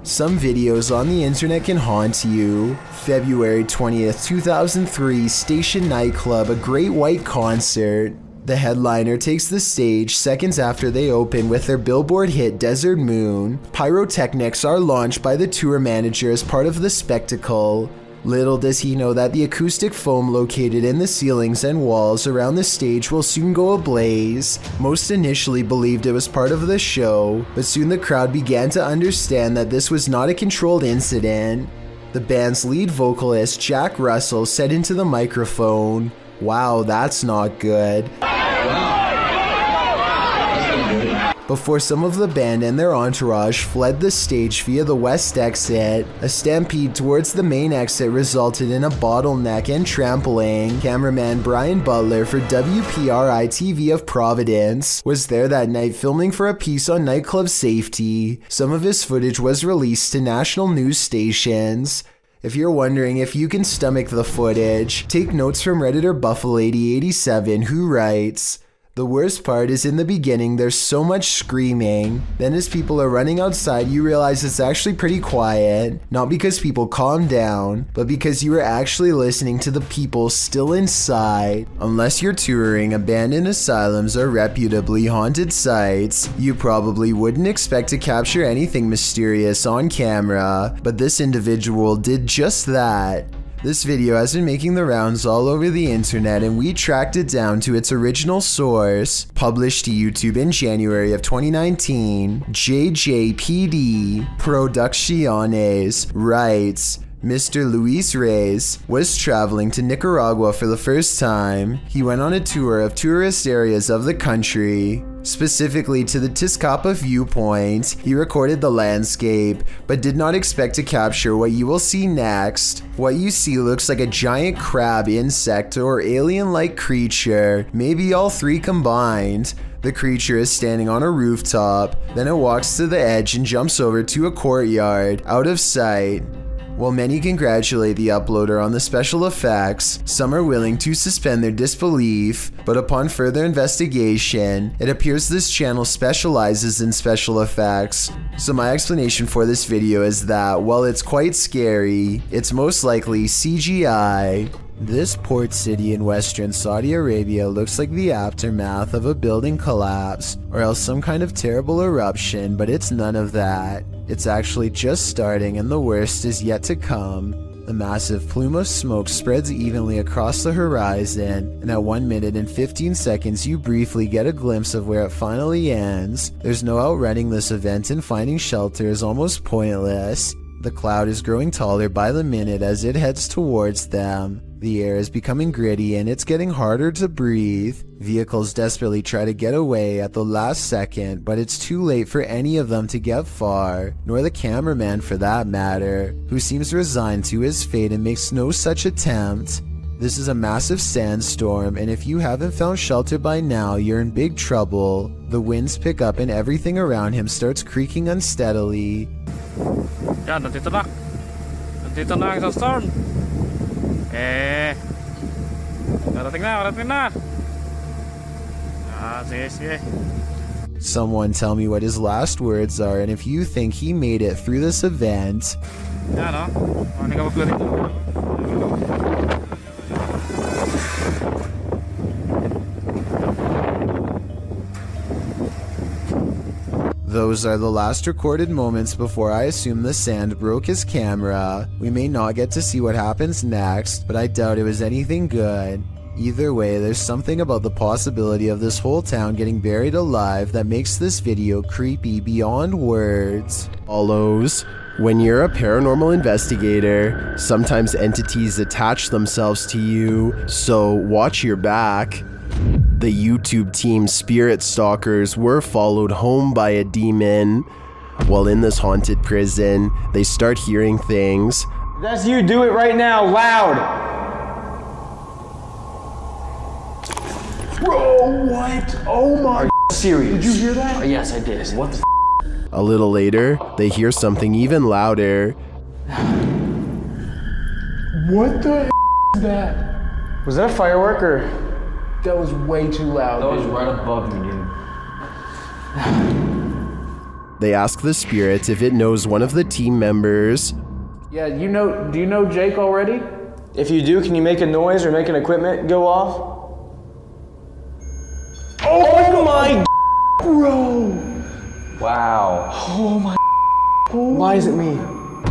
Some videos on the internet can haunt you. February 20th, 2003, Station Nightclub, a great white concert. The headliner takes the stage seconds after they open with their Billboard hit Desert Moon. Pyrotechnics are launched by the tour manager as part of the spectacle. Little does he know that the acoustic foam located in the ceilings and walls around the stage will soon go ablaze. Most initially believed it was part of the show, but soon the crowd began to understand that this was not a controlled incident. The band's lead vocalist, Jack Russell, said into the microphone, "Wow, that's not good," before some of the band and their entourage fled the stage via the west exit. A stampede towards the main exit resulted in a bottleneck and trampling. Cameraman Brian Butler for WPRI-TV of Providence was there that night filming for a piece on nightclub safety. Some of his footage was released to national news stations. If you're wondering if you can stomach the footage, take notes from Redditor Buffalo8087, who writes, "The worst part is in the beginning there's so much screaming. Then as people are running outside you realize it's actually pretty quiet. Not because people calm down, but because you are actually listening to the people still inside." Unless you're touring abandoned asylums or reputably haunted sites, you probably wouldn't expect to capture anything mysterious on camera, but this individual did just that. This video has been making the rounds all over the internet and we tracked it down to its original source. Published to YouTube in January of 2019, JJPD Producciones writes, Mr. Luis Reyes was traveling to Nicaragua for the first time. He went on a tour of tourist areas of the country, specifically to the Tizcapa viewpoint. He recorded the landscape, but did not expect to capture what you will see next. What you see looks like a giant crab, insect, or alien-like creature, maybe all three combined. The creature is standing on a rooftop, then it walks to the edge and jumps over to a courtyard, out of sight. While many congratulate the uploader on the special effects, some are willing to suspend their disbelief, but upon further investigation, it appears this channel specializes in special effects. So my explanation for this video is that, while it's quite scary, it's most likely CGI. This port city in western Saudi Arabia looks like the aftermath of a building collapse, or else some kind of terrible eruption, but it's none of that. It's actually just starting and the worst is yet to come. A massive plume of smoke spreads evenly across the horizon, and at 1 minute and 15 seconds you briefly get a glimpse of where it finally ends. There's no outrunning this event and finding shelter is almost pointless. The cloud is growing taller by the minute as it heads towards them. The air is becoming gritty and it's getting harder to breathe. Vehicles desperately try to get away at the last second, but it's too late for any of them to get far, nor the cameraman for that matter, who seems resigned to his fate and makes no such attempt. This is a massive sandstorm, and if you haven't found shelter by now, you're in big trouble. The winds pick up and everything around him starts creaking unsteadily. Yan, nandito na. Nandito na ang Sandstorm. Parating na. Sige. Someone tell me what his last words are, and if you think he made it through this event. Yan, oh. Ano ka Macleod? Those are the last recorded moments before I assume the sand broke his camera. We may not get to see what happens next, but I doubt it was anything good. Either way, there's something about the possibility of this whole town getting buried alive that makes this video creepy beyond words. Follows. When you're a paranormal investigator, sometimes entities attach themselves to you, so watch your back. The YouTube team Spirit Stalkers were followed home by a demon. While in this haunted prison, they start hearing things. That's you, do it right now, loud! Bro, what? Oh my. Are you serious? Did you hear that? Yes, I did. What the A little later, they hear something even louder. What the is that? Was that a firework or? That was way too loud. That was right above me, dude. They ask the spirit if it knows one of the team members. Yeah, do you know Jake already? If you do, can you make a noise or make an equipment go off? Oh my bro! Wow. Oh my. Why is it me?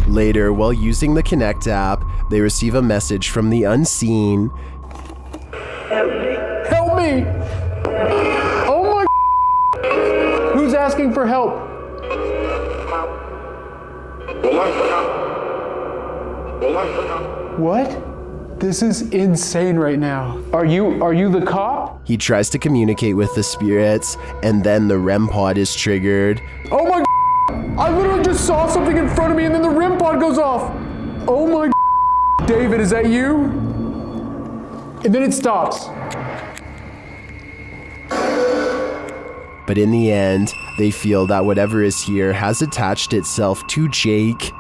Later, while using the Connect app, they receive a message from the unseen. Help me! Oh my. Who's asking for help? What? This is insane right now. Are you the cop? He tries to communicate with the spirits, and then the REM pod is triggered. Oh my. I literally just saw something in front of me and then the REM pod goes off. Oh my. David, is that you? And then it stops. But in the end, they feel that whatever is here has attached itself to Jake.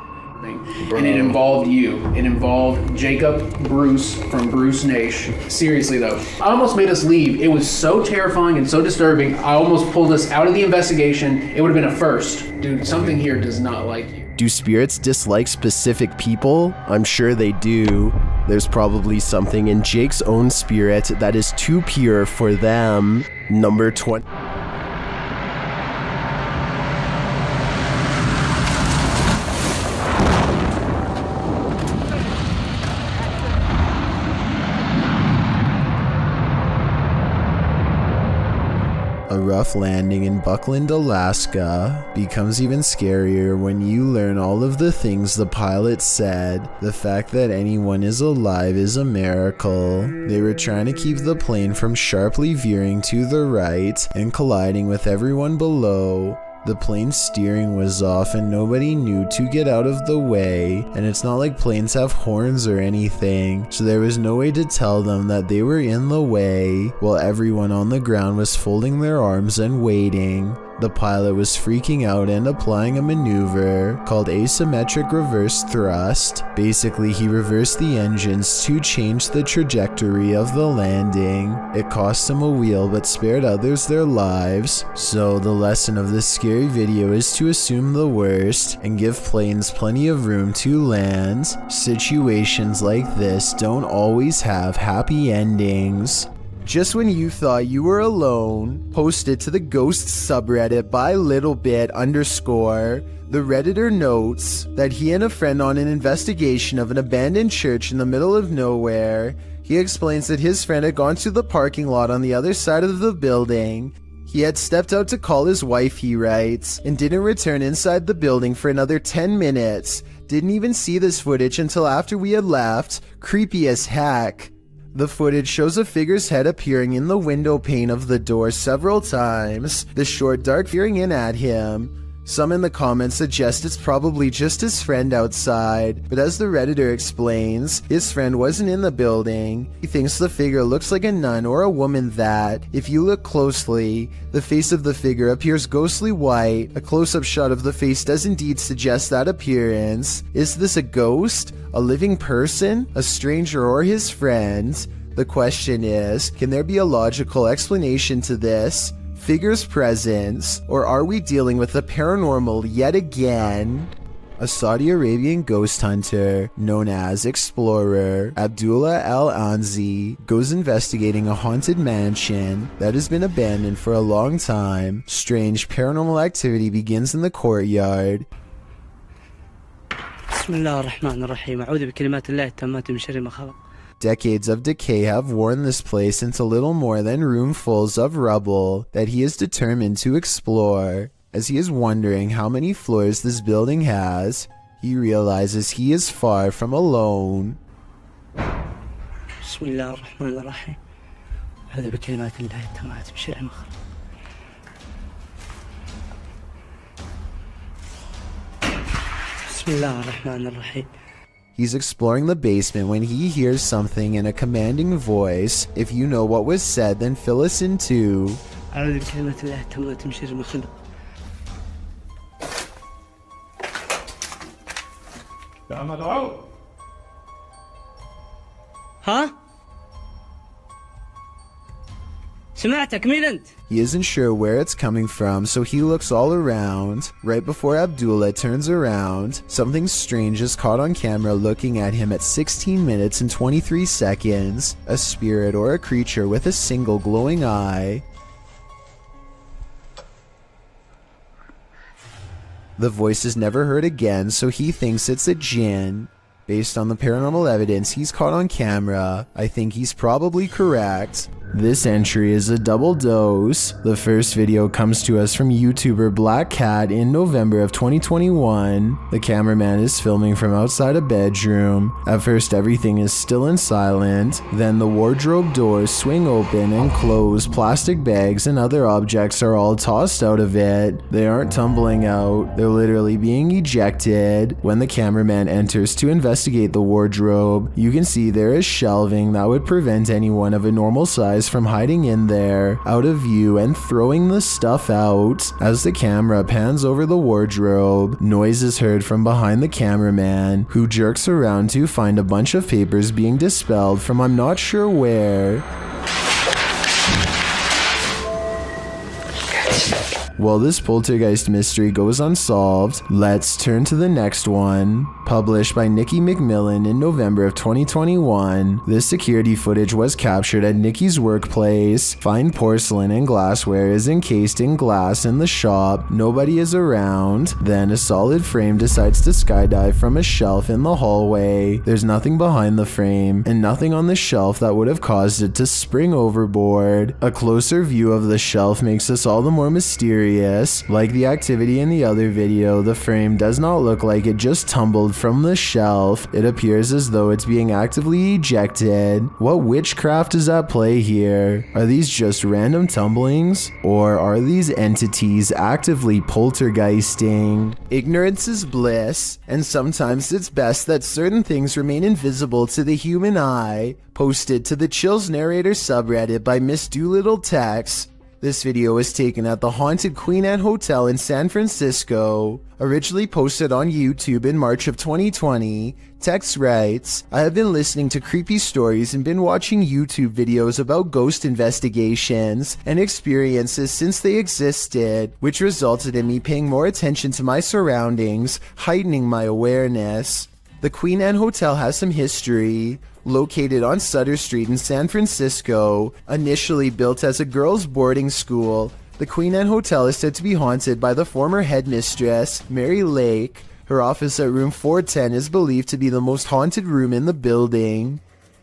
And it involved you. It involved Jacob Bruce from Bruce Nash. Seriously though, I almost made us leave. It was so terrifying and so disturbing. I almost pulled us out of the investigation. It would have been a first. Dude, something here does not like you. Do spirits dislike specific people? I'm sure they do. There's probably something in Jake's own spirit that is too pure for them. Number 20. A rough landing in Buckland, Alaska becomes even scarier when you learn all of the things the pilot said. The fact that anyone is alive is a miracle. They were trying to keep the plane from sharply veering to the right and colliding with everyone below. The plane's steering was off and nobody knew to get out of the way, and it's not like planes have horns or anything, so there was no way to tell them that they were in the way, while everyone on the ground was folding their arms and waiting. The pilot was freaking out and applying a maneuver called asymmetric reverse thrust. Basically, he reversed the engines to change the trajectory of the landing. It cost him a wheel but spared others their lives. So the lesson of this scary video is to assume the worst and give planes plenty of room to land. Situations like this don't always have happy endings. Just when you thought you were alone, posted to the ghost subreddit by littlebit_, the Redditor notes that he and a friend on an investigation of an abandoned church in the middle of nowhere. He explains that his friend had gone to the parking lot on the other side of the building. He had stepped out to call his wife, he writes, and didn't return inside the building for another 10 minutes. Didn't even see this footage until after we had left. Creepy as heck. The footage shows a figure's head appearing in the window pane of the door several times, the short dark peering in at him. Some in the comments suggest it's probably just his friend outside, but as the Redditor explains, his friend wasn't in the building. He thinks the figure looks like a nun or a woman that, if you look closely, the face of the figure appears ghostly white. A close-up shot of the face does indeed suggest that appearance. Is this a ghost? A living person? A stranger or his friend? The question is, can there be a logical explanation to this figure's presence, or are we dealing with the paranormal yet again? A Saudi Arabian ghost hunter known as Explorer Abdullah Al-Anzi goes investigating a haunted mansion that has been abandoned for a long time. Strange paranormal activity begins in the courtyard. Decades of decay have worn this place into little more than roomfuls of rubble that he is determined to explore. As he is wondering how many floors this building has, he realizes he is far from alone. He's exploring the basement when he hears something in a commanding voice. If you know what was said, then fill us in too. ها؟ سمعتك مين أنت؟ He isn't sure where it's coming from, so he looks all around. Right before Abdullah turns around, something strange is caught on camera looking at him at 16 minutes and 23 seconds. A spirit or a creature with a single glowing eye. The voice is never heard again, so he thinks it's a jinn. Based on the paranormal evidence he's caught on camera, I think he's probably correct. This entry is a double dose. The first video comes to us from YouTuber Black Cat in November of 2021. The cameraman is filming from outside a bedroom. At first everything is still and silent. Then the wardrobe doors swing open and close. Plastic bags and other objects are all tossed out of it. They aren't tumbling out. They're literally being ejected. When the cameraman enters to investigate the wardrobe, you can see there is shelving that would prevent anyone of a normal size from hiding in there, out of view, and throwing the stuff out. As the camera pans over the wardrobe, noise is heard from behind the cameraman, who jerks around to find a bunch of papers being dispelled from I'm not sure where. While this poltergeist mystery goes unsolved, let's turn to the next one. Published by Nikki McMillan in November of 2021, this security footage was captured at Nikki's workplace. Fine porcelain and glassware is encased in glass in the shop. Nobody is around. Then a solid frame decides to skydive from a shelf in the hallway. There's nothing behind the frame, and nothing on the shelf that would have caused it to spring overboard. A closer view of the shelf makes this all the more mysterious. Like the activity in the other video, the frame does not look like it just tumbled from the shelf. It appears as though it's being actively ejected. What witchcraft is at play here? Are these just random tumblings? Or are these entities actively poltergeisting? Ignorance is bliss, and sometimes it's best that certain things remain invisible to the human eye. Posted to the Chills Narrator subreddit by Miss Doolittle Tex. This video was taken at the haunted Queen Anne Hotel in San Francisco. Originally posted on YouTube in March of 2020, Tex writes, I have been listening to creepy stories and been watching YouTube videos about ghost investigations and experiences since they existed, which resulted in me paying more attention to my surroundings, heightening my awareness. The Queen Anne Hotel has some history. Located on Sutter Street in San Francisco, initially built as a girls' boarding school, the Queen Anne Hotel is said to be haunted by the former headmistress, Mary Lake. Her office at room 410 is believed to be the most haunted room in the building.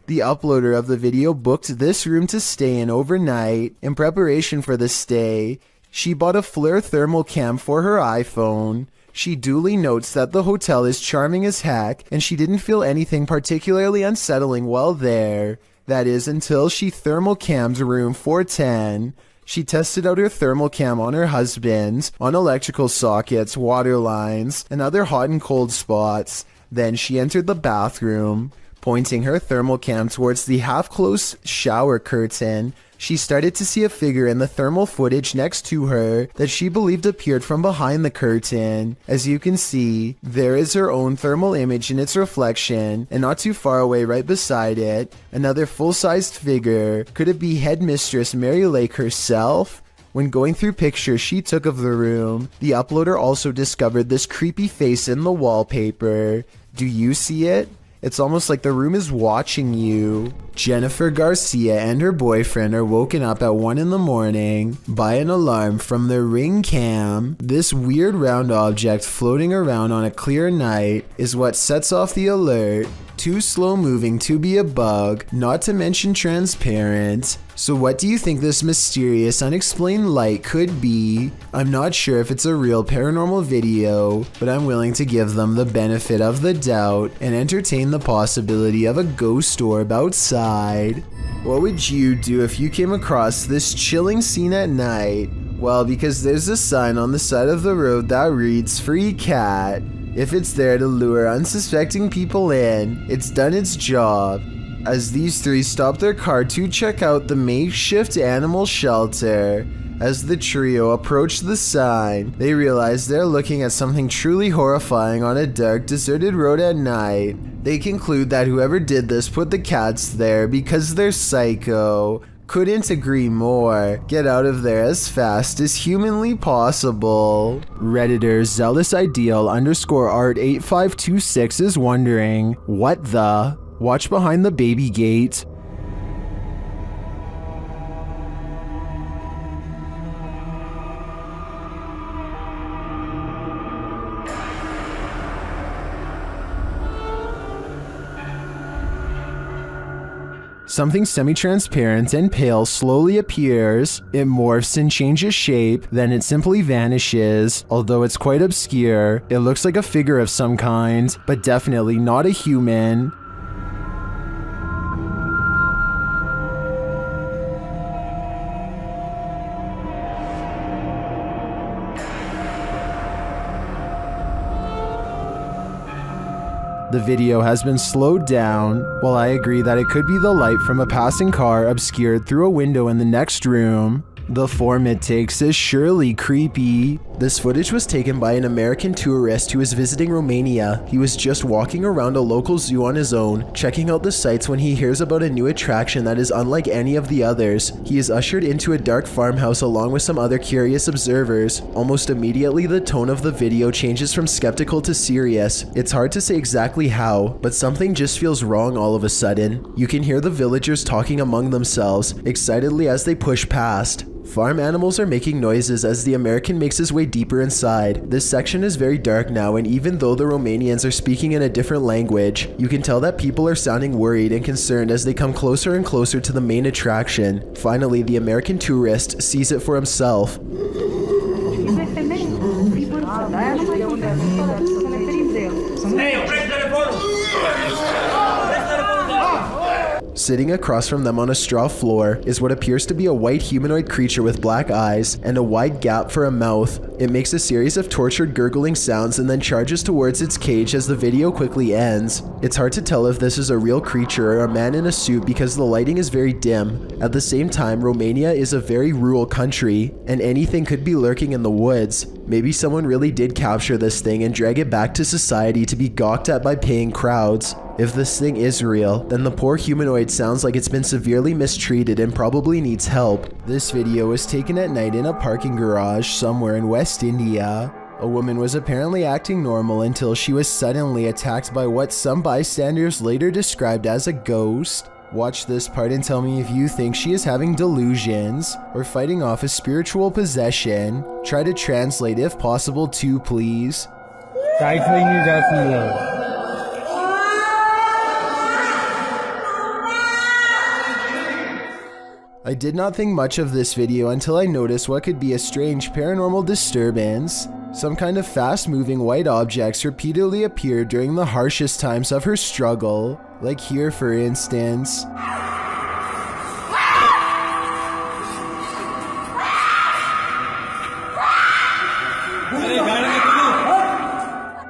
The uploader of the video booked this room to stay in overnight. In preparation for the stay, she bought a FLIR thermal cam for her iPhone. She duly notes that the hotel is charming as heck, and she didn't feel anything particularly unsettling while there. That is, until she thermal cammed room 410. She tested out her thermal cam on her husband, on electrical sockets, water lines, and other hot and cold spots. Then she entered the bathroom. Pointing her thermal cam towards the half-closed shower curtain, she started to see a figure in the thermal footage next to her that she believed appeared from behind the curtain. As you can see, there is her own thermal image in its reflection, and not too far away right beside it, another full-sized figure. Could it be Headmistress Mary Lake herself? When going through pictures she took of the room, the uploader also discovered this creepy face in the wallpaper. Do you see it? It's almost like the room is watching you. Jennifer Garcia and her boyfriend are woken up at 1 in the morning by an alarm from their Ring cam. This weird round object floating around on a clear night is what sets off the alert. Too slow moving to be a bug, not to mention transparent. So what do you think this mysterious unexplained light could be? I'm not sure if it's a real paranormal video, but I'm willing to give them the benefit of the doubt and entertain the possibility of a ghost orb outside. What would you do if you came across this chilling scene at night? Well, because there's a sign on the side of the road that reads "Free Cat." If it's there to lure unsuspecting people in, it's done its job. As these three stop their car to check out the makeshift animal shelter, as the trio approach the sign, they realize they're looking at something truly horrifying on a dark, deserted road at night. They conclude that whoever did this put the cats there because they're psycho. Couldn't agree more. Get out of there as fast as humanly possible. Redditor Zealous Ideal _art 8526 is wondering, what the? Watch behind the baby gate. Something semi-transparent and pale slowly appears. It morphs and changes shape, then it simply vanishes. Although it's quite obscure, it looks like a figure of some kind, but definitely not a human. The video has been slowed down. While I agree that it could be the light from a passing car obscured through a window in the next room, the form it takes is surely creepy. This footage was taken by an American tourist who was visiting Romania. He was just walking around a local zoo on his own, checking out the sights when he hears about a new attraction that is unlike any of the others. He is ushered into a dark farmhouse along with some other curious observers. Almost immediately, the tone of the video changes from skeptical to serious. It's hard to say exactly how, but something just feels wrong all of a sudden. You can hear the villagers talking among themselves, excitedly as they push past. Farm animals are making noises as the American makes his way deeper inside. This section is very dark now, and even though the Romanians are speaking in a different language, you can tell that people are sounding worried and concerned as they come closer and closer to the main attraction. Finally, the American tourist sees it for himself. Sitting across from them on a straw floor is what appears to be a white humanoid creature with black eyes and a wide gap for a mouth. It makes a series of tortured gurgling sounds and then charges towards its cage as the video quickly ends. It's hard to tell if this is a real creature or a man in a suit because the lighting is very dim. At the same time, Romania is a very rural country, and anything could be lurking in the woods. Maybe someone really did capture this thing and drag it back to society to be gawked at by paying crowds. If this thing is real, then the poor humanoid sounds like it's been severely mistreated and probably needs help. This video was taken at night in a parking garage somewhere in West India. A woman was apparently acting normal until she was suddenly attacked by what some bystanders later described as a ghost. Watch this part and tell me if you think she is having delusions or fighting off a spiritual possession. Try to translate if possible too, please. I did not think much of this video until I noticed what could be a strange paranormal disturbance. Some kind of fast-moving white objects repeatedly appeared during the harshest times of her struggle, like here for instance.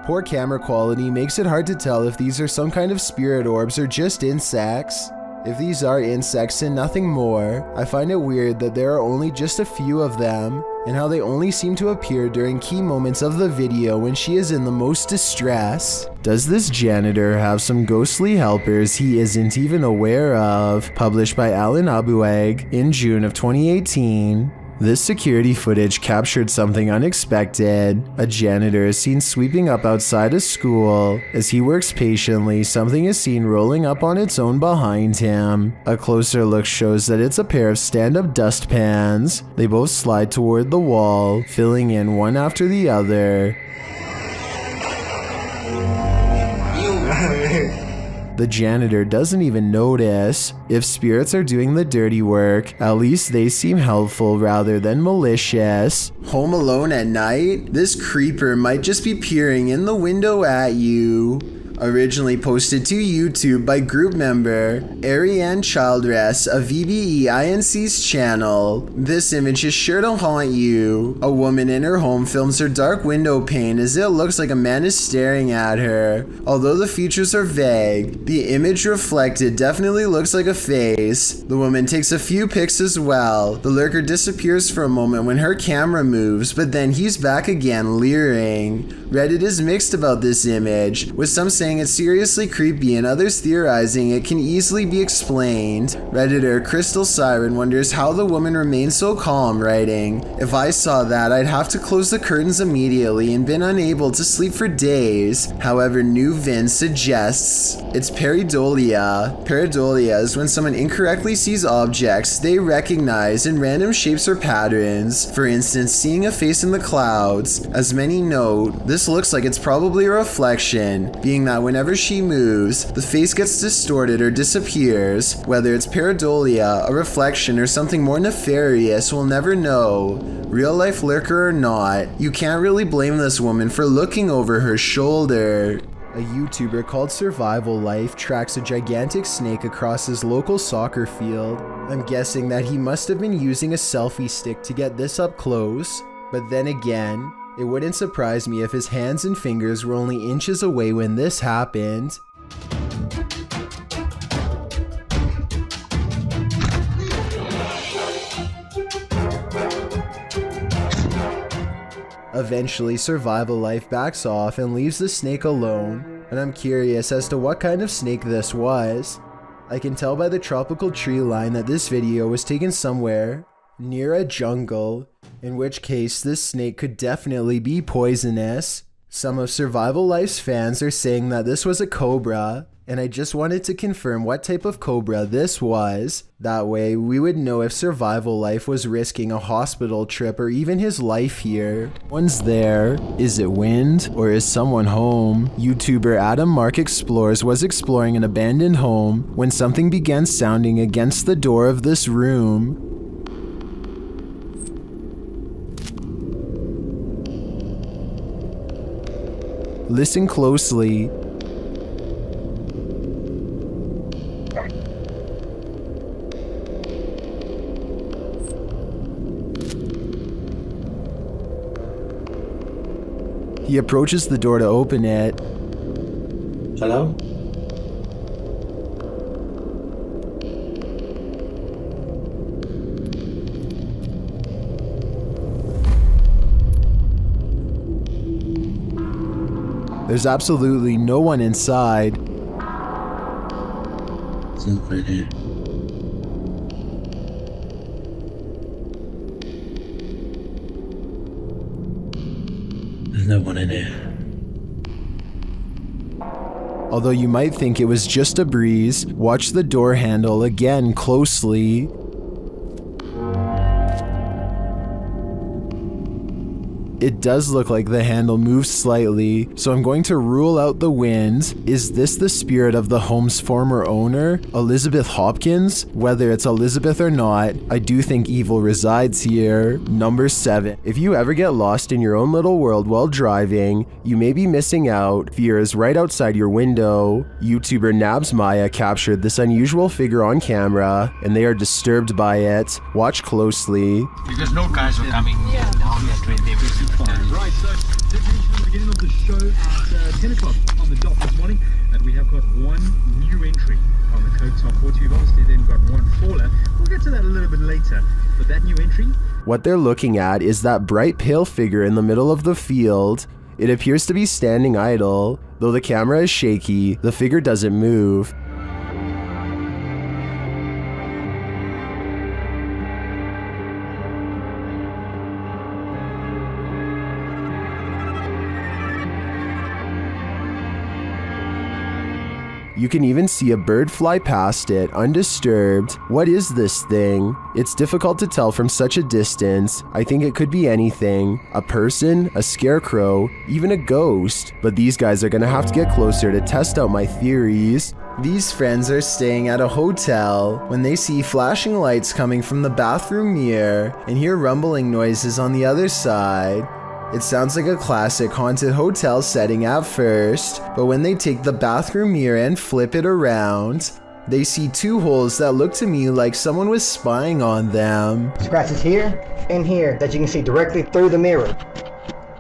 Poor camera quality makes it hard to tell if these are some kind of spirit orbs or just insects. If these are insects and nothing more, I find it weird that there are only just a few of them, and how they only seem to appear during key moments of the video when she is in the most distress. Does this janitor have some ghostly helpers he isn't even aware of? Published by Alan Abueg in June of 2018. This security footage captured something unexpected. A janitor is seen sweeping up outside a school. As he works patiently, something is seen rolling up on its own behind him. A closer look shows that it's a pair of stand-up dustpans. They both slide toward the wall, filling in one after the other. The janitor doesn't even notice. If spirits are doing the dirty work, at least they seem helpful rather than malicious. Home alone at night? This creeper might just be peering in the window at you. Originally posted to YouTube by group member Ariane Childress of VBEINC's channel. This image is sure to haunt you. A woman in her home films her dark window pane as it looks like a man is staring at her. Although the features are vague, the image reflected definitely looks like a face. The woman takes a few pics as well. The lurker disappears for a moment when her camera moves, but then he's back again leering. Reddit is mixed about this image, with some saying saying it's seriously creepy and others theorizing it can easily be explained. Redditor Crystal Siren wonders how the woman remained so calm, writing, "If I saw that, I'd have to close the curtains immediately and been unable to sleep for days." However, New Vin suggests it's pareidolia. Pareidolia is when someone incorrectly sees objects they recognize in random shapes or patterns. For instance, seeing a face in the clouds. As many note, this looks like it's probably a reflection, being that whenever she moves, the face gets distorted or disappears. Whether it's pareidolia, a reflection, or something more nefarious, we'll never know. Real life lurker or not, you can't really blame this woman for looking over her shoulder. A YouTuber called Survival Life tracks a gigantic snake across his local soccer field. I'm guessing that he must have been using a selfie stick to get this up close, but then again, it wouldn't surprise me if his hands and fingers were only inches away when this happened. Eventually, Survival Life backs off and leaves the snake alone, and I'm curious as to what kind of snake this was. I can tell by the tropical tree line that this video was taken somewhere near a jungle, in which case this snake could definitely be poisonous. Some of Survival Life's fans are saying that this was a cobra, and I just wanted to confirm what type of cobra this was. That way, we would know if Survival Life was risking a hospital trip or even his life here. One's there. Is it wind or is someone home? YouTuber Adam Mark Explores was exploring an abandoned home when something began sounding against the door of this room. Listen closely. He approaches the door to open it. Hello? There's absolutely no one inside. There's no one in here. There's no one in here. Although you might think it was just a breeze, watch the door handle again closely. It does look like the handle moves slightly, so I'm going to rule out the wind. Is this the spirit of the home's former owner, Elizabeth Hopkins? Whether it's Elizabeth or not, I do think evil resides here. Number 7. If you ever get lost in your own little world while driving, you may be missing out. Fear is right outside your window. YouTuber Nabs Maya captured this unusual figure on camera, and they are disturbed by it. Watch closely. Because no guys are coming down that way. They will Right, so this is the beginning of the show at 10 o'clock on the dot this morning, and we have got one new entry on the code top 40. We've obviously then got one faller. We'll get to that a little bit later, but that new entry... What they're looking at is that bright pale figure in the middle of the field. It appears to be standing idle. Though the camera is shaky, the figure doesn't move. You can even see a bird fly past it, undisturbed. What is this thing? It's difficult to tell from such a distance. I think it could be anything. A person, a scarecrow, even a ghost. But these guys are gonna have to get closer to test out my theories. These friends are staying at a hotel when they see flashing lights coming from the bathroom mirror and hear rumbling noises on the other side. It sounds like a classic haunted hotel setting at first, but when they take the bathroom mirror and flip it around, they see two holes that look to me like someone was spying on them. Scratches here and here that you can see directly through the mirror.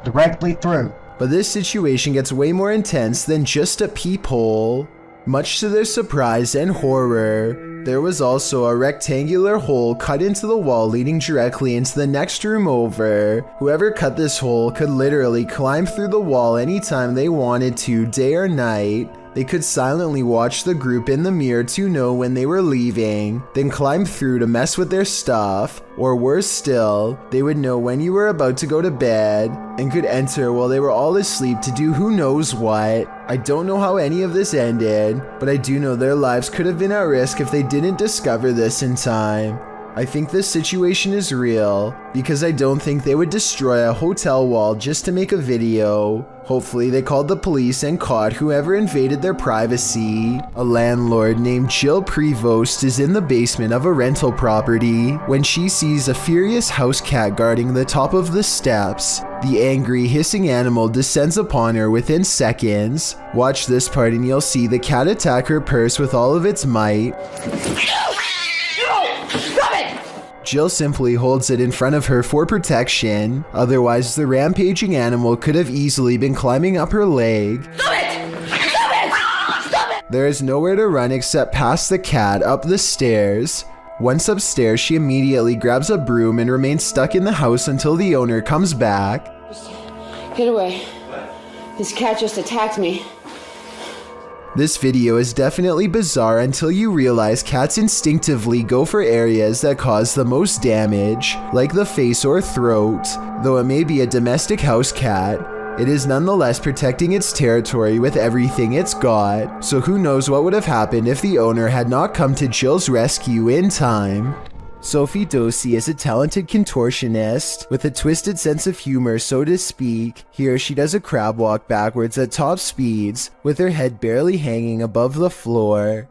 Directly through. But this situation gets way more intense than just a peephole. Much to their surprise and horror, there was also a rectangular hole cut into the wall leading directly into the next room over. Whoever cut this hole could literally climb through the wall anytime they wanted to, day or night. They could silently watch the group in the mirror to know when they were leaving, then climb through to mess with their stuff, or worse still, they would know when you were about to go to bed and could enter while they were all asleep to do who knows what. I don't know how any of this ended, but I do know their lives could have been at risk if they didn't discover this in time. I think this situation is real because I don't think they would destroy a hotel wall just to make a video. Hopefully they called the police and caught whoever invaded their privacy. A landlord named Jill Prevost is in the basement of a rental property when she sees a furious house cat guarding the top of the steps. The angry, hissing animal descends upon her within seconds. Watch this part and you'll see the cat attack her purse with all of its might. Jill simply holds it in front of her for protection, otherwise the rampaging animal could have easily been climbing up her leg. Stop it! Stop it! Stop it! There is nowhere to run except past the cat up the stairs. Once upstairs, she immediately grabs a broom and remains stuck in the house until the owner comes back. Get away. This cat just attacked me. This video is definitely bizarre until you realize cats instinctively go for areas that cause the most damage, like the face or throat. Though it may be a domestic house cat, it is nonetheless protecting its territory with everything it's got, so who knows what would have happened if the owner had not come to Jill's rescue in time. Sophie Dosey is a talented contortionist with a twisted sense of humor, so to speak. Here she does a crab walk backwards at top speeds, with her head barely hanging above the floor.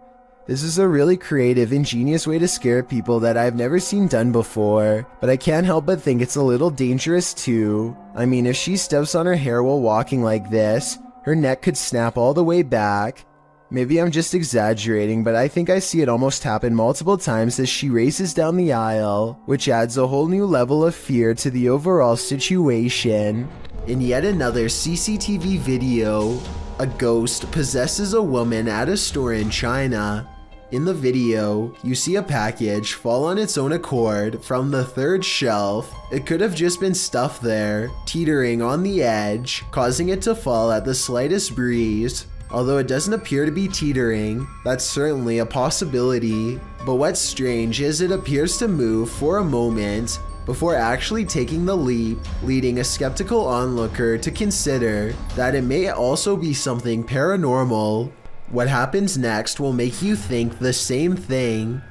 This is a really creative, ingenious way to scare people that I've never seen done before, but I can't help but think it's a little dangerous too. I mean, if she steps on her hair while walking like this, her neck could snap all the way back. Maybe I'm just exaggerating, but I think I see it almost happen multiple times as she races down the aisle, which adds a whole new level of fear to the overall situation. In yet another CCTV video, a ghost possesses a woman at a store in China. In the video, you see a package fall on its own accord from the third shelf. It could have just been stuff there, teetering on the edge, causing it to fall at the slightest breeze. Although it doesn't appear to be teetering, that's certainly a possibility. But what's strange is it appears to move for a moment before actually taking the leap, leading a skeptical onlooker to consider that it may also be something paranormal. What happens next will make you think the same thing.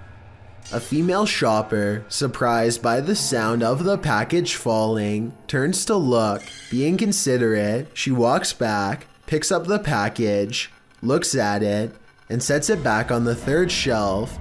A female shopper, surprised by the sound of the package falling, turns to look. Being considerate, she walks back, picks up the package, looks at it, and sets it back on the third shelf.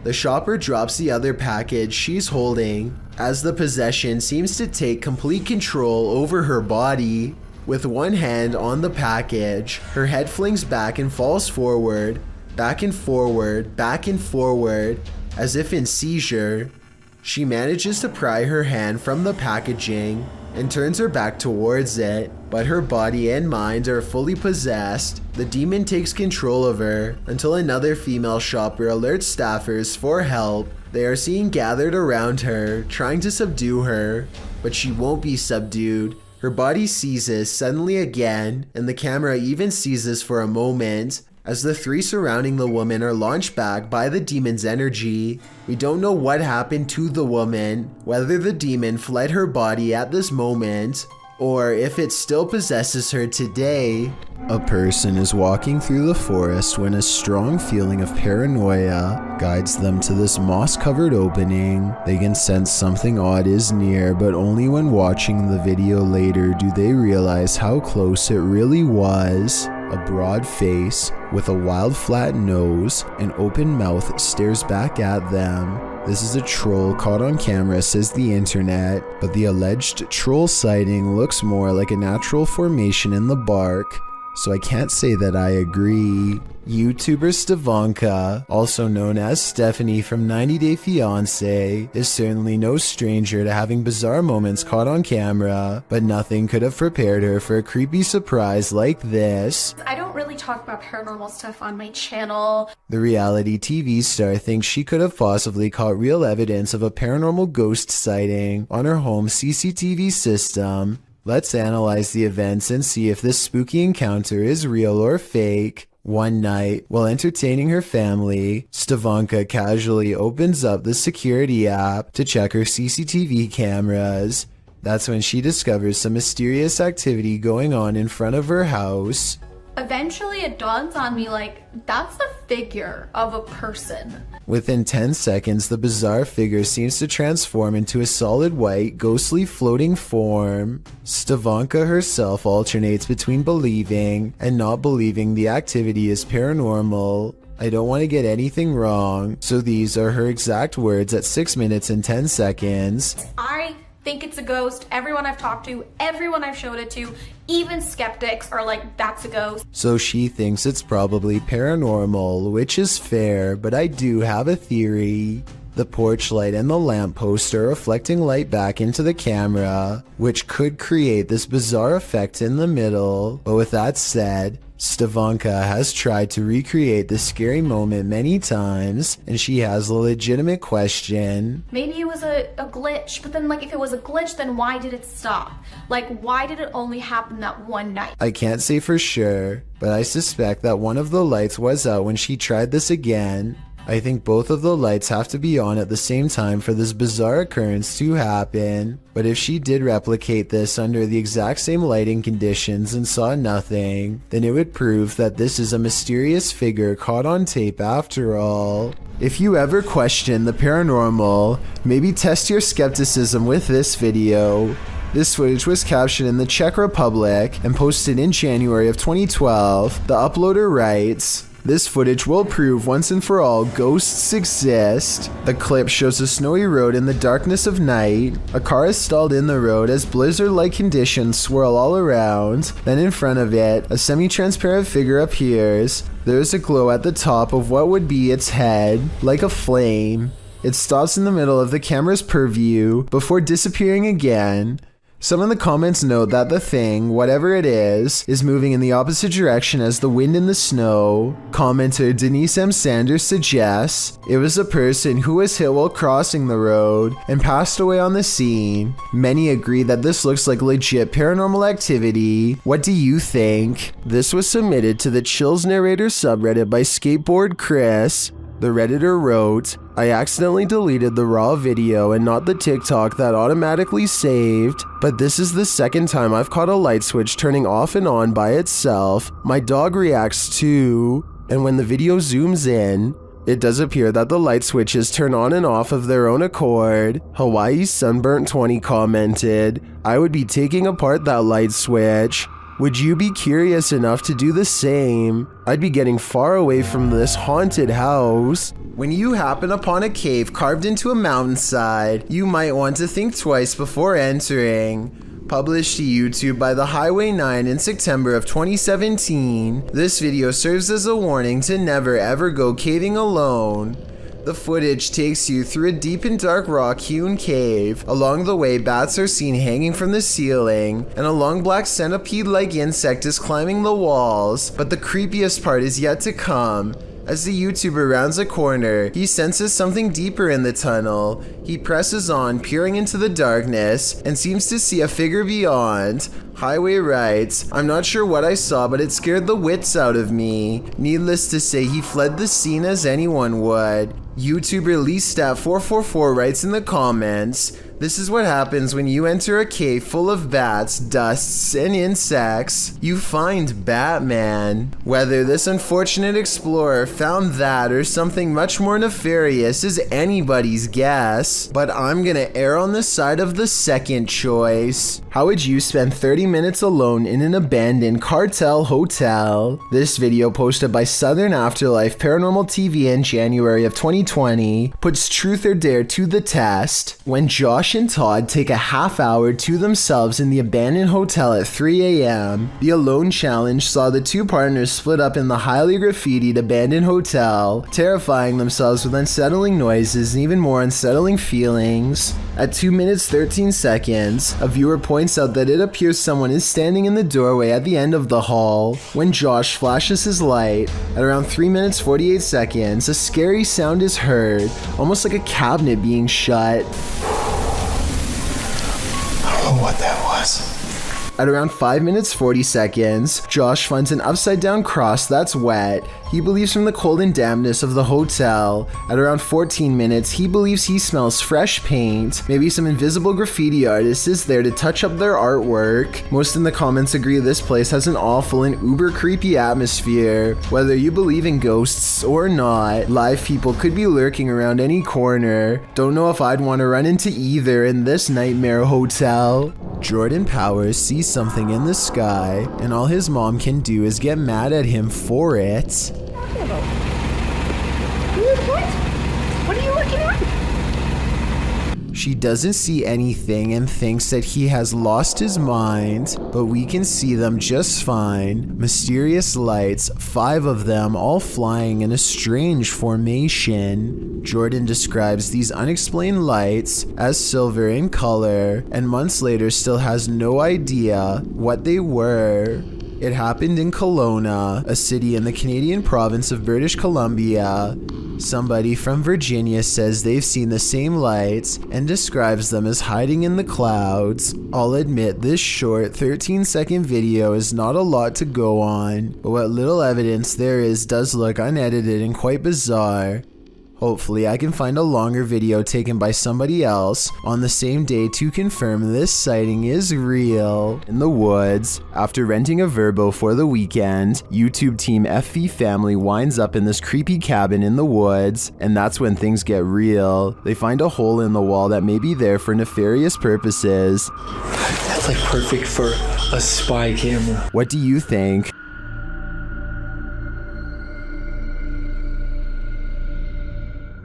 The shopper drops the other package she's holding as the possession seems to take complete control over her body. With one hand on the package, her head flings back and falls forward, back and forward, back and forward, as if in seizure. She manages to pry her hand from the packaging and turns her back towards it, but her body and mind are fully possessed. The demon takes control of her until another female shopper alerts staffers for help. They are seen gathered around her, trying to subdue her, but she won't be subdued. Her body seizes suddenly again, and the camera even seizes for a moment, as the three surrounding the woman are launched back by the demon's energy. We don't know what happened to the woman, whether the demon fled her body at this moment, or if it still possesses her today. A person is walking through the forest when a strong feeling of paranoia guides them to this moss-covered opening. They can sense something odd is near, but only when watching the video later do they realize how close it really was. A broad face with a wild flat nose and open mouth stares back at them. This is a troll caught on camera, says the internet, but the alleged troll sighting looks more like a natural formation in the bark, so I can't say that I agree. YouTuber Stevanka, also known as Stephanie from 90 Day Fiancé, is certainly no stranger to having bizarre moments caught on camera, but nothing could have prepared her for a creepy surprise like this. I don't really talk about paranormal stuff on my channel. The reality TV star thinks she could have possibly caught real evidence of a paranormal ghost sighting on her home CCTV system. Let's analyze the events and see if this spooky encounter is real or fake. One night, while entertaining her family, Stevanka casually opens up the security app to check her CCTV cameras. That's when she discovers some mysterious activity going on in front of her house. Eventually it dawns on me, like, that's the figure of a person. Within 10 seconds, the bizarre figure seems to transform into a solid white, ghostly floating form. Stevanka herself alternates between believing and not believing the activity is paranormal. I don't want to get anything wrong, so these are her exact words at 6 minutes and 10 seconds. I think it's a ghost. Everyone I've talked to, everyone I've showed it to, even skeptics are like, that's a ghost. So she thinks it's probably paranormal, which is fair, but I do have a theory. The porch light and the lamppost are reflecting light back into the camera, which could create this bizarre effect in the middle. But with that said, Stevanka has tried to recreate this scary moment many times, and she has a legitimate question. Maybe it was a glitch, but then, like, if it was a glitch, then why did it stop? Like, why did it only happen that one night? I can't say for sure, but I suspect that one of the lights was out when she tried this again. I think both of the lights have to be on at the same time for this bizarre occurrence to happen. But if she did replicate this under the exact same lighting conditions and saw nothing, then it would prove that this is a mysterious figure caught on tape after all. If you ever question the paranormal, maybe test your skepticism with this video. This footage was captured in the Czech Republic and posted in January of 2012. The uploader writes, "This footage will prove once and for all ghosts exist." The clip shows a snowy road in the darkness of night. A car is stalled in the road as blizzard-like conditions swirl all around. Then in front of it, a semi-transparent figure appears. There is a glow at the top of what would be its head, like a flame. It stops in the middle of the camera's purview before disappearing again. Some of the comments note that the thing, whatever it is moving in the opposite direction as the wind and the snow. Commenter Denise M. Sanders suggests it was a person who was hit while crossing the road and passed away on the scene. Many agree that this looks like legit paranormal activity. What do you think? This was submitted to the Chills Narrator subreddit by Skateboard Chris. The Redditor wrote, "I accidentally deleted the raw video and not the TikTok that automatically saved, but this is the second time I've caught a light switch turning off and on by itself. My dog reacts too, and when the video zooms in, it does appear that the light switches turn on and off of their own accord." Hawaii Sunburnt 20 commented, "I would be taking apart that light switch. Would you be curious enough to do the same? I'd be getting far away from this haunted house." When you happen upon a cave carved into a mountainside, you might want to think twice before entering. Published to YouTube by the Highway 9 in September of 2017, this video serves as a warning to never ever go caving alone. The footage takes you through a deep and dark rock-hewn cave. Along the way, bats are seen hanging from the ceiling, and a long black centipede-like insect is climbing the walls. But the creepiest part is yet to come. As the YouTuber rounds a corner, he senses something deeper in the tunnel. He presses on, peering into the darkness, and seems to see a figure beyond. Highway writes, "I'm not sure what I saw, but it scared the wits out of me." Needless to say, he fled the scene as anyone would. YouTuber LeeStat444 writes in the comments, "This is what happens when you enter a cave full of bats, dusts, and insects. You find Batman." Whether this unfortunate explorer found that or something much more nefarious is anybody's guess, but I'm gonna err on the side of the second choice. How would you spend 30 minutes alone in an abandoned cartel hotel? This video, posted by Southern Afterlife Paranormal TV in January of 2020, puts truth or dare to the test. When Josh and Todd take a half hour to themselves in the abandoned hotel at 3 a.m., the Alone Challenge saw the two partners split up in the highly graffitied abandoned hotel, terrifying themselves with unsettling noises and even more unsettling feelings. At 2 minutes 13 seconds, a viewer points out that it appears someone is standing in the doorway at the end of the hall. When Josh flashes his light, at around 3 minutes 48 seconds, a scary sound is heard, almost like a cabinet being shut. I don't know what that was. At around 5 minutes 40 seconds, Josh finds an upside down cross that's wet. He believes from the cold and dampness of the hotel. At around 14 minutes, he believes he smells fresh paint. Maybe some invisible graffiti artist is there to touch up their artwork. Most in the comments agree this place has an awful and uber creepy atmosphere. Whether you believe in ghosts or not, live people could be lurking around any corner. Don't know if I'd want to run into either in this nightmare hotel. Jordan Powers sees something in the sky, and all his mom can do is get mad at him for it. What are you looking at? She doesn't see anything and thinks that he has lost his mind, but we can see them just fine. Mysterious lights, 5 of them all flying in a strange formation. Jordan describes these unexplained lights as silver in color, and months later still has no idea what they were. It happened in Kelowna, a city in the Canadian province of British Columbia. Somebody from Virginia says they've seen the same lights and describes them as hiding in the clouds. I'll admit this short 13-second video is not a lot to go on, but what little evidence there is does look unedited and quite bizarre. Hopefully I can find a longer video taken by somebody else on the same day to confirm this sighting is real. In the woods, after renting a Verbo for the weekend, YouTube team FV Family winds up in this creepy cabin in the woods, and that's when things get real. They find a hole in the wall that may be there for nefarious purposes. That's like perfect for a spy camera. What do you think?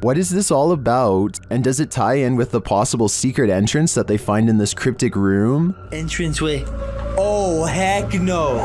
What is this all about? And does it tie in with the possible secret entrance that they find in this cryptic room? Entranceway. Oh, heck no.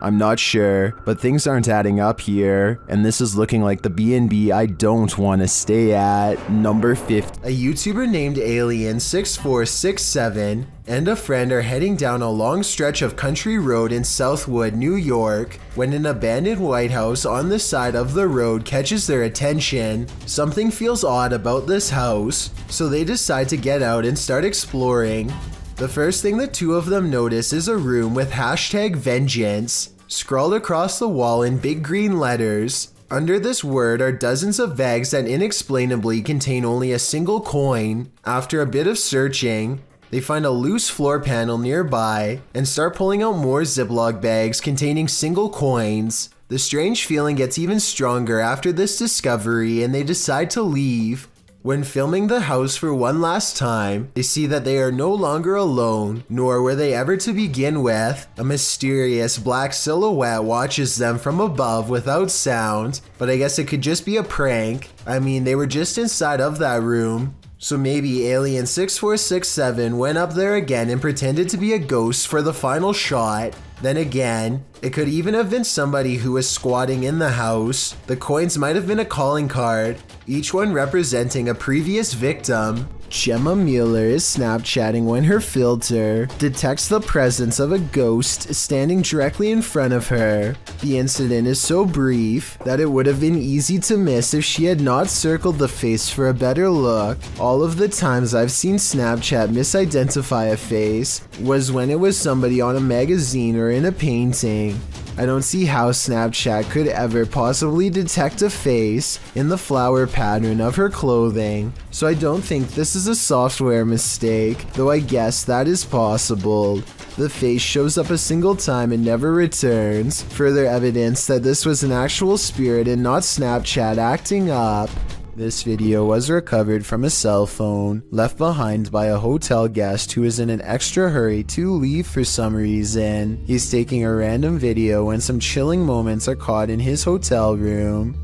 I'm not sure, but things aren't adding up here, and this is looking like the B&B I don't want to stay at. Number 50. A YouTuber named Alien6467 and a friend are heading down a long stretch of country road in Southwood, New York, when an abandoned White House on the side of the road catches their attention. Something feels odd about this house, so they decide to get out and start exploring. The first thing the two of them notice is a room with #vengeance scrawled across the wall in big green letters. Under this word are dozens of bags that inexplainably contain only a single coin. After a bit of searching, they find a loose floor panel nearby and start pulling out more Ziploc bags containing single coins. The strange feeling gets even stronger after this discovery, and they decide to leave. When filming the house for one last time, they see that they are no longer alone, nor were they ever to begin with. A mysterious black silhouette watches them from above without sound, but I guess it could just be a prank. I mean, they were just inside of that room. So maybe Alien6467 went up there again and pretended to be a ghost for the final shot. Then again, it could even have been somebody who was squatting in the house. The coins might have been a calling card, each one representing a previous victim. Gemma Mueller is Snapchatting when her filter detects the presence of a ghost standing directly in front of her. The incident is so brief that it would have been easy to miss if she had not circled the face for a better look. All of the times I've seen Snapchat misidentify a face was when it was somebody on a magazine or in a painting. I don't see how Snapchat could ever possibly detect a face in the flower pattern of her clothing, so I don't think this is a software mistake, though I guess that is possible. The face shows up a single time and never returns, further evidence that this was an actual spirit and not Snapchat acting up. This video was recovered from a cell phone left behind by a hotel guest who is in an extra hurry to leave for some reason. He's taking a random video when some chilling moments are caught in his hotel room.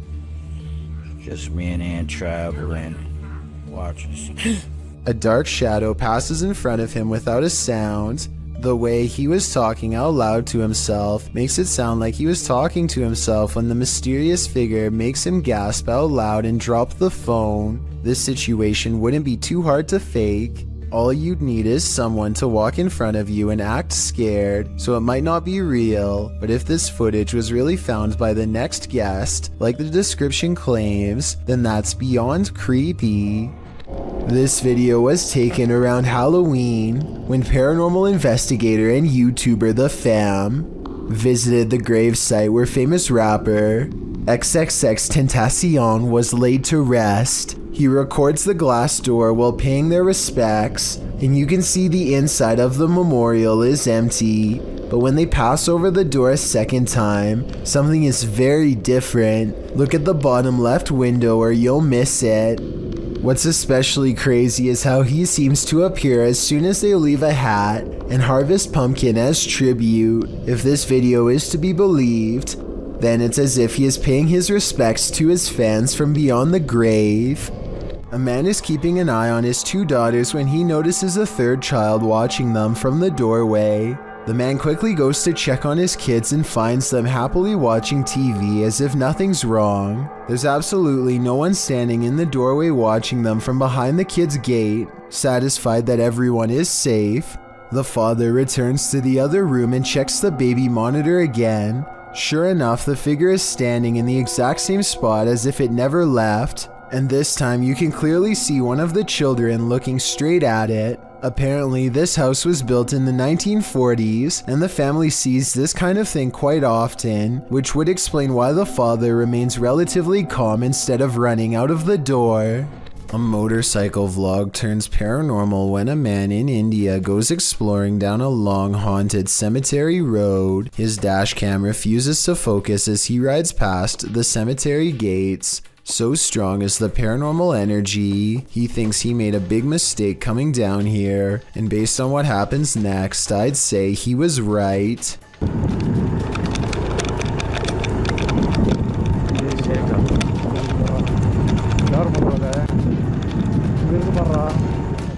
Just me and Ann traveling. Watch us. A dark shadow passes in front of him without a sound. The way he was talking out loud to himself makes it sound like he was talking to himself when the mysterious figure makes him gasp out loud and drop the phone. This situation wouldn't be too hard to fake. All you'd need is someone to walk in front of you and act scared, so it might not be real, but if this footage was really found by the next guest, like the description claims, then that's beyond creepy. This video was taken around Halloween when paranormal investigator and YouTuber The Fam visited the grave site where famous rapper XXXTentacion was laid to rest. He records the glass door while paying their respects, and you can see the inside of the memorial is empty. But when they pass over the door a second time, something is very different. Look at the bottom left window or you'll miss it. What's especially crazy is how he seems to appear as soon as they leave a hat and harvest pumpkin as tribute. If this video is to be believed, then it's as if he is paying his respects to his fans from beyond the grave. A man is keeping an eye on his 2 daughters when he notices a 3rd child watching them from the doorway. The man quickly goes to check on his kids and finds them happily watching TV as if nothing's wrong. There's absolutely no one standing in the doorway watching them from behind the kids' gate, satisfied that everyone is safe. The father returns to the other room and checks the baby monitor again. Sure enough, the figure is standing in the exact same spot as if it never left, and this time you can clearly see one of the children looking straight at it. Apparently, this house was built in the 1940s, and the family sees this kind of thing quite often, which would explain why the father remains relatively calm instead of running out of the door. A motorcycle vlog turns paranormal when a man in India goes exploring down a long haunted cemetery road. His dash cam refuses to focus as he rides past the cemetery gates. So strong is the paranormal energy, he thinks he made a big mistake coming down here, and based on what happens next, I'd say he was right.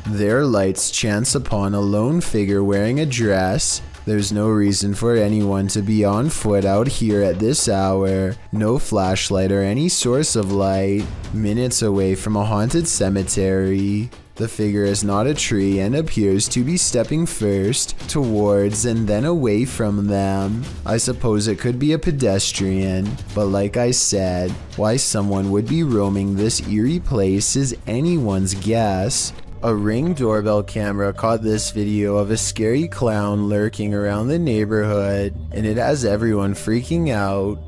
Their lights chance upon a lone figure wearing a dress. There's no reason for anyone to be on foot out here at this hour. No flashlight or any source of light. Minutes away from a haunted cemetery. The figure is not a tree and appears to be stepping first towards and then away from them. I suppose it could be a pedestrian, but like I said, why someone would be roaming this eerie place is anyone's guess. A Ring doorbell camera caught this video of a scary clown lurking around the neighborhood, and it has everyone freaking out.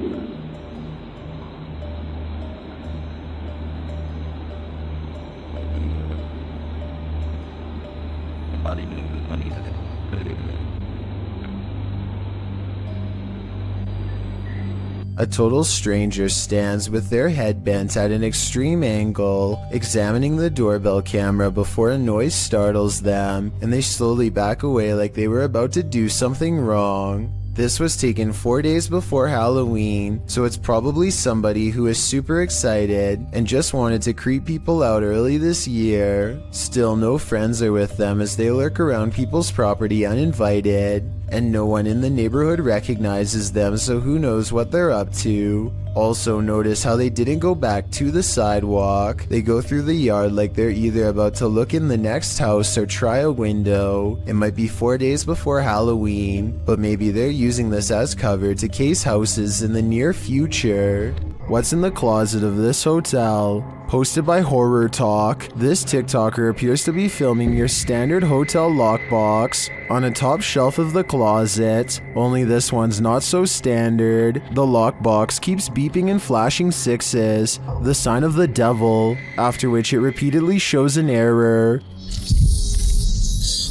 A total stranger stands with their head bent at an extreme angle, examining the doorbell camera before a noise startles them, and they slowly back away like they were about to do something wrong. This was taken 4 days before Halloween, so it's probably somebody who is super excited and just wanted to creep people out early this year. Still, no friends are with them as they lurk around people's property uninvited, and no one in the neighborhood recognizes them, so who knows what they're up to. Also, notice how they didn't go back to the sidewalk. They go through the yard like they're either about to look in the next house or try a window. It might be 4 days before Halloween, but maybe they're using this as cover to case houses in the near future. What's in the closet of this hotel? Posted by Horror Talk, this TikToker appears to be filming your standard hotel lockbox on a top shelf of the closet, only this one's not so standard. The lockbox keeps beeping and flashing 6s, the sign of the devil, after which it repeatedly shows an error.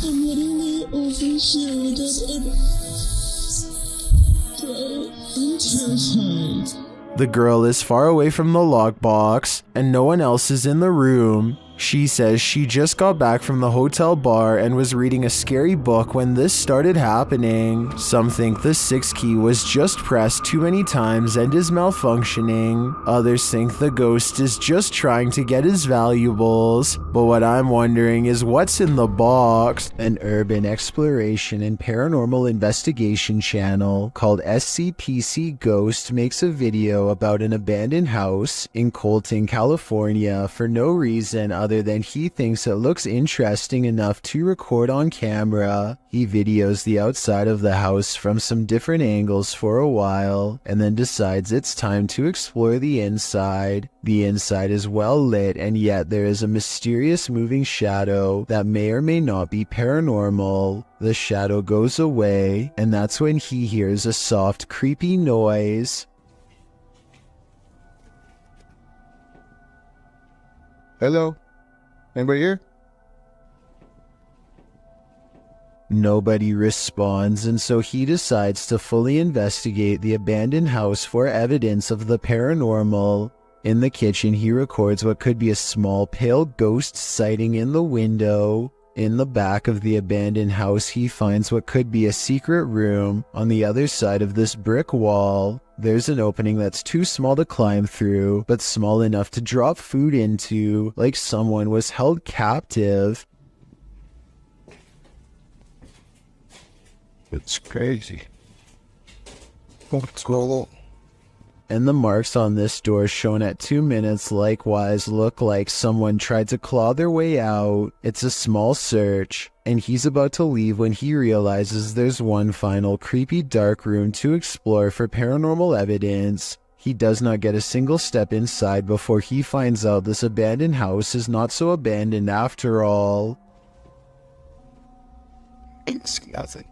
I'm literally overshielded and I'm terrified. The girl is far away from the lockbox, and no one else is in the room. She says she just got back from the hotel bar and was reading a scary book when this started happening. Some think the 6 key was just pressed too many times and is malfunctioning. Others think the ghost is just trying to get his valuables. But what I'm wondering is what's in the box? An urban exploration and paranormal investigation channel called SCPC Ghost makes a video about an abandoned house in Colton, California for no reason other other than he thinks it looks interesting enough to record on camera. He videos the outside of the house from some different angles for a while, and then decides it's time to explore the inside. The inside is well lit, and yet there is a mysterious moving shadow that may or may not be paranormal. The shadow goes away, and that's when he hears a soft, creepy noise. Hello? Anybody here? Nobody responds, and so he decides to fully investigate the abandoned house for evidence of the paranormal. In the kitchen, he records what could be a small pale ghost sighting in the window. In the back of the abandoned house, he finds what could be a secret room. On the other side of this brick wall, there's an opening that's too small to climb through, but small enough to drop food into, like someone was held captive. It's crazy. What's going on? And the marks on this door shown at 2 minutes likewise look like someone tried to claw their way out. It's a small search, and he's about to leave when he realizes there's one final creepy dark room to explore for paranormal evidence. He does not get a single step inside before he finds out this abandoned house is not so abandoned after all. It's nothing.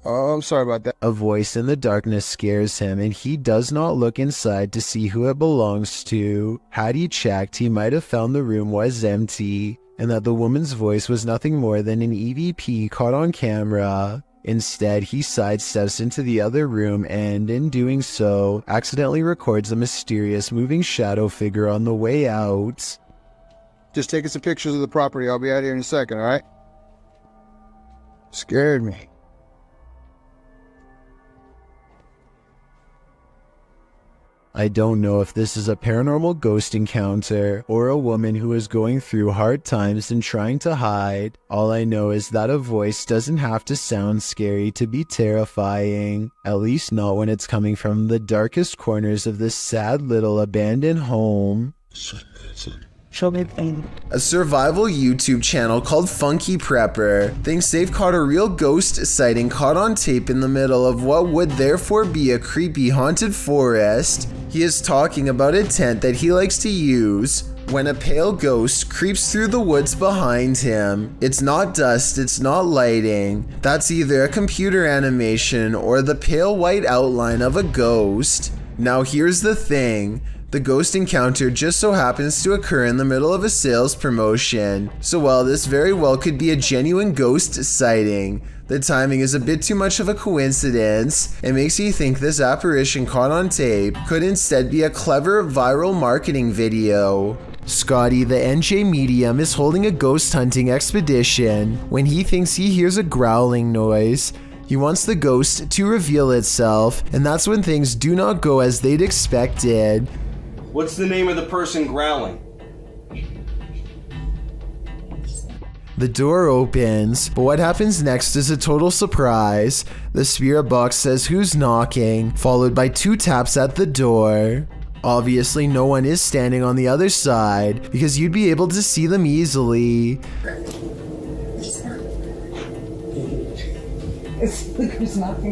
Oh, I'm sorry about that. A voice in the darkness scares him, and he does not look inside to see who it belongs to. Had he checked, he might have found the room was empty, and that the woman's voice was nothing more than an EVP caught on camera. Instead, he sidesteps into the other room and, in doing so, accidentally records a mysterious moving shadow figure on the way out. Just taking some pictures of the property. I'll be out here in a second, alright? Scared me. I don't know if this is a paranormal ghost encounter or a woman who is going through hard times and trying to hide. All I know is that a voice doesn't have to sound scary to be terrifying, at least not when it's coming from the darkest corners of this sad little abandoned home. A survival YouTube channel called Funky Prepper thinks they've caught a real ghost sighting caught on tape in the middle of what would therefore be a creepy haunted forest. He is talking about a tent that he likes to use when a pale ghost creeps through the woods behind him. It's not dust, it's not lighting. That's either a computer animation or the pale white outline of a ghost. Now here's the thing. The ghost encounter just so happens to occur in the middle of a sales promotion. So while this very well could be a genuine ghost sighting, the timing is a bit too much of a coincidence. It makes you think this apparition caught on tape could instead be a clever viral marketing video. Scotty, the NJ medium, is holding a ghost hunting expedition when he thinks he hears a growling noise. He wants the ghost to reveal itself, and that's when things do not go as they'd expected. What's the name of the person growling? The door opens, but what happens next is a total surprise. The spirit box says who's knocking, followed by 2 taps at the door. Obviously, no one is standing on the other side, because you'd be able to see them easily.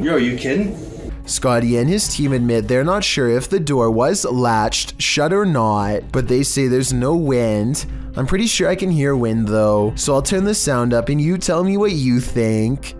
Yo, are you kidding? Scotty and his team admit they're not sure if the door was latched shut or not, but they say there's no wind. I'm pretty sure I can hear wind though, so I'll turn the sound up and you tell me what you think.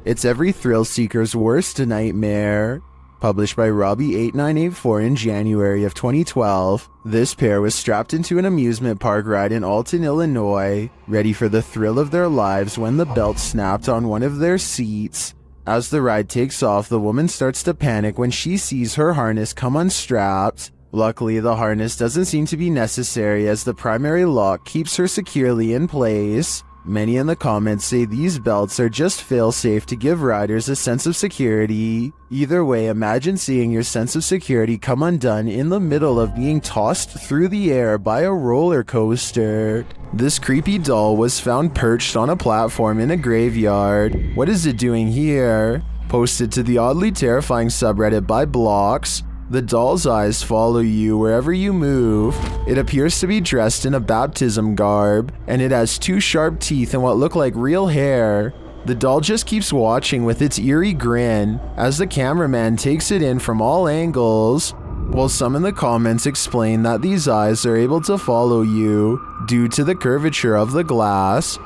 It's every thrill seeker's worst nightmare. Published by Robbie8984 in January of 2012, this pair was strapped into an amusement park ride in Alton, Illinois, ready for the thrill of their lives when the belt snapped on one of their seats. As the ride takes off, the woman starts to panic when she sees her harness come unstrapped. Luckily, the harness doesn't seem to be necessary as the primary lock keeps her securely in place. Many in the comments say these belts are just fail-safe to give riders a sense of security. Either way, imagine seeing your sense of security come undone in the middle of being tossed through the air by a roller coaster. This creepy doll was found perched on a platform in a graveyard. What is it doing here? Posted to the oddly terrifying subreddit by Blocks, the doll's eyes follow you wherever you move. It appears to be dressed in a baptism garb, and it has 2 sharp teeth and what look like real hair. The doll just keeps watching with its eerie grin as the cameraman takes it in from all angles, while some in the comments explain that these eyes are able to follow you due to the curvature of the glass.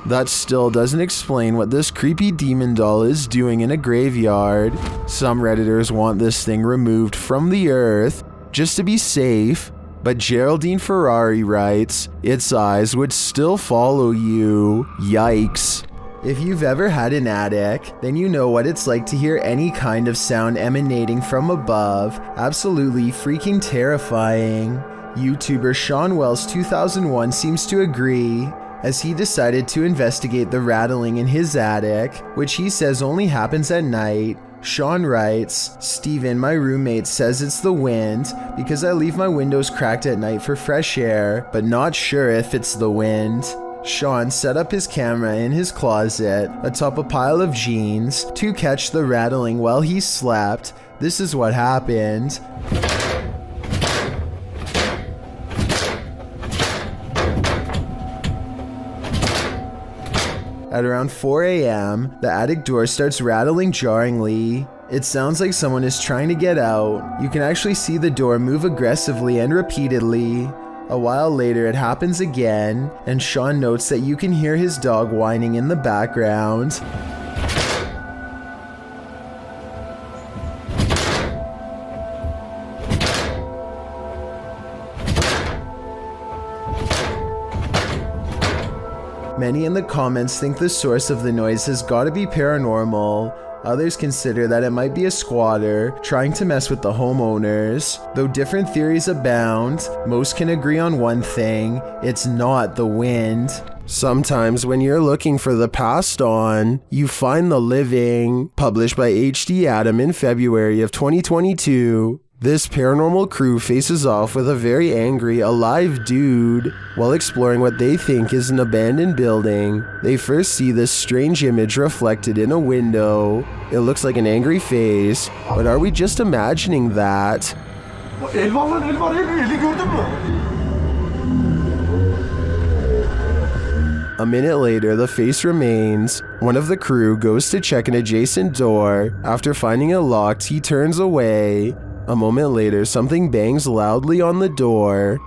That still doesn't explain what this creepy demon doll is doing in a graveyard. Some Redditors want this thing removed from the earth just to be safe, but Geraldine Ferrari writes, its eyes would still follow you. Yikes. If you've ever had an attic, then you know what it's like to hear any kind of sound emanating from above. Absolutely freaking terrifying. YouTuber Sean Wells 2001 seems to agree, as he decided to investigate the rattling in his attic, which he says only happens at night. Sean writes, Steven, my roommate, says it's the wind because I leave my windows cracked at night for fresh air, but not sure if it's the wind. Sean set up his camera in his closet atop a pile of jeans to catch the rattling while he slept. This is what happened. At around 4 a.m., the attic door starts rattling jarringly. It sounds like someone is trying to get out. You can actually see the door move aggressively and repeatedly. A while later, it happens again, and Sean notes that you can hear his dog whining in the background. Many in the comments think the source of the noise has got to be paranormal. Others consider that it might be a squatter trying to mess with the homeowners. Though different theories abound, most can agree on one thing: it's not the wind. Sometimes when you're looking for the past on, you find the living. Published by HD Adam in February of 2022. This paranormal crew faces off with a very angry, alive dude. While exploring what they think is an abandoned building, they first see this strange image reflected in a window. It looks like an angry face, but are we just imagining that? A minute later, the face remains. One of the crew goes to check an adjacent door. After finding it locked, he turns away. A moment later, something bangs loudly on the door.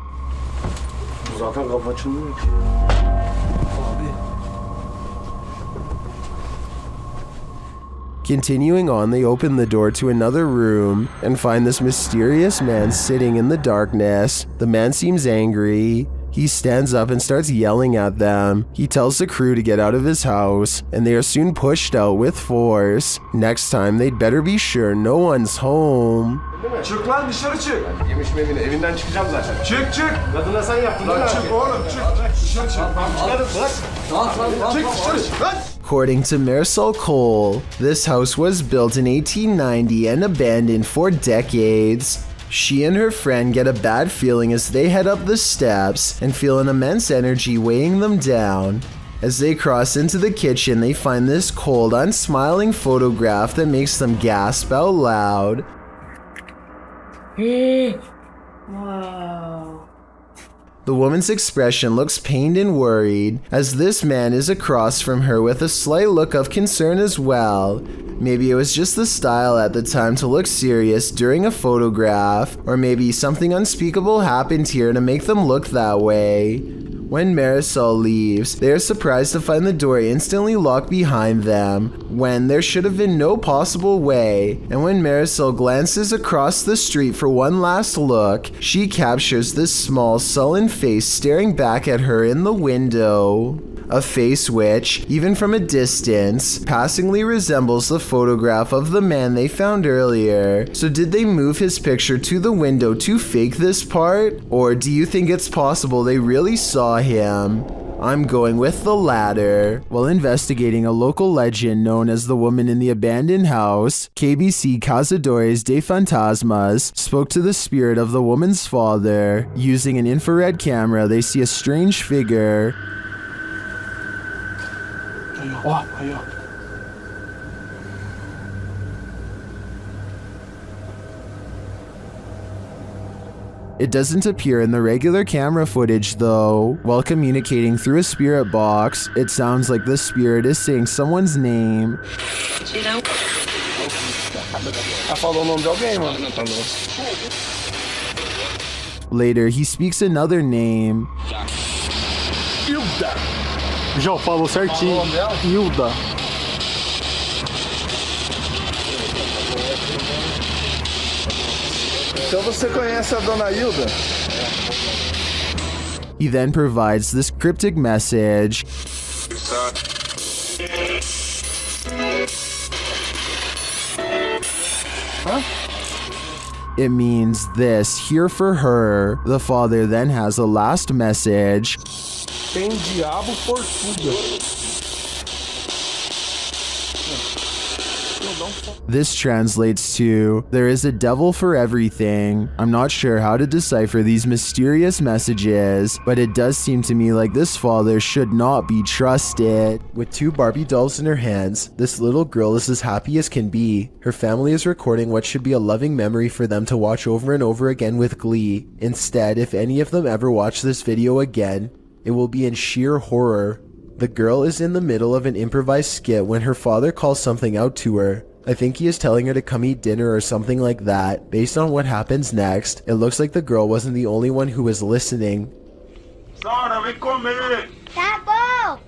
Continuing on, they open the door to another room and find this mysterious man sitting in the darkness. The man seems angry. He stands up and starts yelling at them. He tells the crew to get out of his house, and they are soon pushed out with force. Next time, they'd better be sure no one's home. Çık lan dışarı çık. Yemiş mevini evinden çıkacağım zaten. Çık çık. Kadına sen yaptın. Lan çık oğlum çık. Dışarı çık. Çık dışarı çık lan. According to Marisol Cole, this house was built in 1890 and abandoned for decades. She and her friend get a bad feeling as they head up the steps and feel an immense energy weighing them down. As they cross into the kitchen, they find this cold, unsmiling photograph that makes them gasp out loud. Wow. The woman's expression looks pained and worried, as this man is across from her with a slight look of concern as well. Maybe it was just the style at the time to look serious during a photograph, or maybe something unspeakable happened here to make them look that way. When Marisol leaves, they are surprised to find the door instantly locked behind them, when there should have been no possible way. And when Marisol glances across the street for one last look, she captures this small, sullen face staring back at her in the window. A face which, even from a distance, passingly resembles the photograph of the man they found earlier. So did they move his picture to the window to fake this part? Or do you think it's possible they really saw him? I'm going with the latter. While investigating a local legend known as the woman in the abandoned house, KBC Cazadores de Fantasmas spoke to the spirit of the woman's father. Using an infrared camera, they see a strange figure. It doesn't appear in the regular camera footage though. While communicating through a spirit box, it sounds like the spirit is saying someone's name. Later, he speaks another name. Hilda. Já falou certinho. Hilda. Então você conhece a dona Hilda? He then provides this cryptic message. It means this, here for her. The father then has a last message. Tem diabo por tudo. This translates to, there is a devil for everything. I'm not sure how to decipher these mysterious messages, but it does seem to me like this father should not be trusted. With 2 Barbie dolls in her hands, this little girl is as happy as can be. Her family is recording what should be a loving memory for them to watch over and over again with glee. Instead, if any of them ever watch this video again, it will be in sheer horror. The girl is in the middle of an improvised skit when her father calls something out to her. I think he is telling her to come eat dinner or something like that. Based on what happens next, it looks like the girl wasn't the only one who was listening. Sara, vem comer! Tá bom!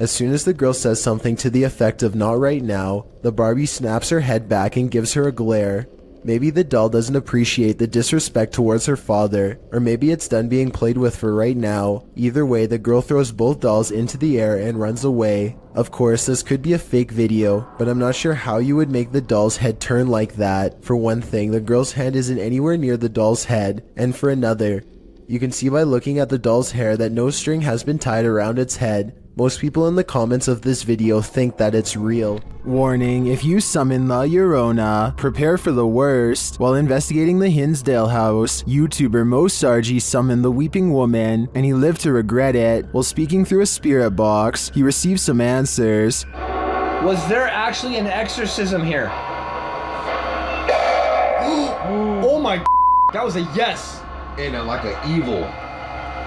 As soon as the girl says something to the effect of not right now, the Barbie snaps her head back and gives her a glare. Maybe the doll doesn't appreciate the disrespect towards her father, or maybe it's done being played with for right now. Either way, the girl throws both dolls into the air and runs away. Of course, this could be a fake video, but I'm not sure how you would make the doll's head turn like that. For one thing, the girl's hand isn't anywhere near the doll's head, and for another, you can see by looking at the doll's hair that no string has been tied around its head. Most people in the comments of this video think that it's real. Warning, if you summon La Llorona, prepare for the worst. While investigating the Hinsdale house, YouTuber Mo Sargi summoned the Weeping Woman, and he lived to regret it. While speaking through a spirit box, he received some answers. Was there actually an exorcism here? Oh my, that was a yes. And like an evil.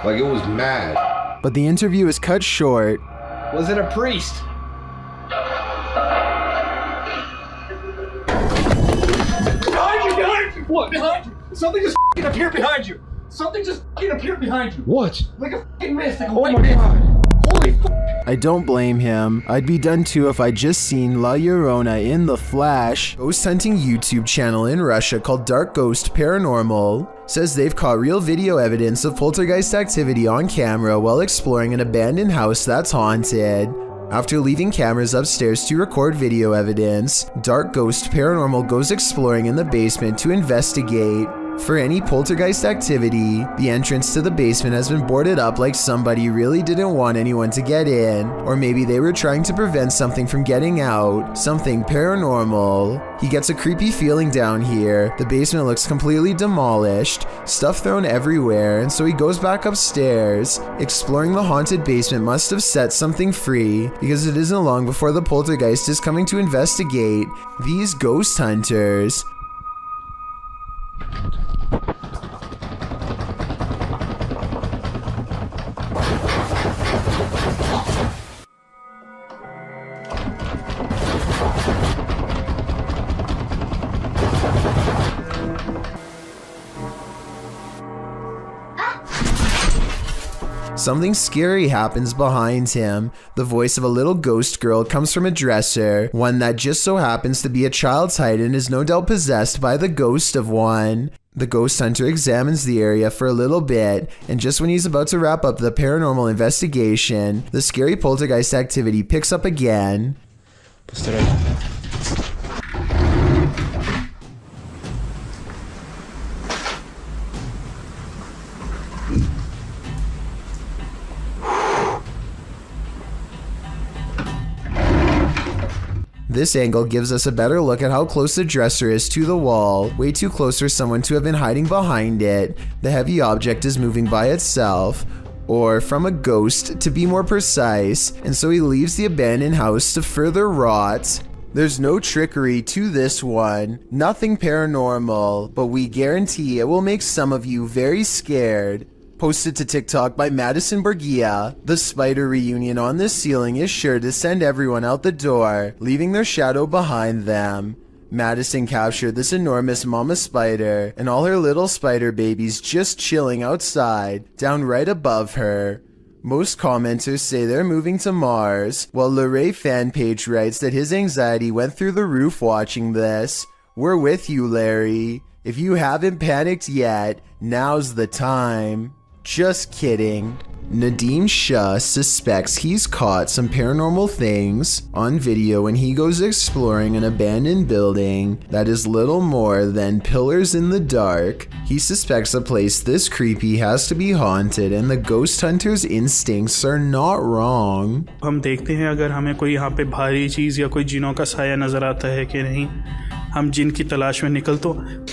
Like it was mad. But the interview is cut short. Was it a priest? Behind you! Behind you! What? Behind you! Something just f***ing appeared behind you! Something just f***ing appeared behind you! What? Like a f***ing mist, like a white mist! Holy f***! I don't blame him. I'd be done too if I'd just seen La Llorona in the flesh. Ghost hunting YouTube channel in Russia called Dark Ghost Paranormal says they've caught real video evidence of poltergeist activity on camera while exploring an abandoned house that's haunted. After leaving cameras upstairs to record video evidence, Dark Ghost Paranormal goes exploring in the basement to investigate. For any poltergeist activity, the entrance to the basement has been boarded up like somebody really didn't want anyone to get in, or maybe they were trying to prevent something from getting out, something paranormal. He gets a creepy feeling down here. The basement looks completely demolished, stuff thrown everywhere, and so he goes back upstairs. Exploring the haunted basement must have set something free, because it isn't long before the poltergeist is coming to investigate these ghost hunters. Something scary happens behind him. The voice of a little ghost girl comes from a dresser, one that just so happens to be a child's height and is no doubt possessed by the ghost of one. The ghost hunter examines the area for a little bit, and just when he's about to wrap up the paranormal investigation, the scary poltergeist activity picks up again. This angle gives us a better look at how close the dresser is to the wall, way too close for someone to have been hiding behind it. The heavy object is moving by itself, or from a ghost to be more precise, and so he leaves the abandoned house to further rot. There's no trickery to this one, nothing paranormal, but we guarantee it will make some of you very scared. Posted to TikTok by Madison Bergia, the spider reunion on this ceiling is sure to send everyone out the door, leaving their shadow behind them. Madison captured this enormous mama spider and all her little spider babies just chilling outside, down right above her. Most commenters say they're moving to Mars, while Luray fan page writes that his anxiety went through the roof watching this. We're with you, Larry. If you haven't panicked yet, now's the time. Just kidding. Nadeem Shah suspects he's caught some paranormal things on video when he goes exploring an abandoned building that is little more than pillars in the dark. He suspects a place this creepy has to be haunted, and the ghost hunter's instincts are not wrong. हम देखते हैं अगर हमें कोई यहाँ पे भारी चीज़ या कोई जिनों का साया नज़र आता है कि नहीं। हम जिन की तलाश में निकल तो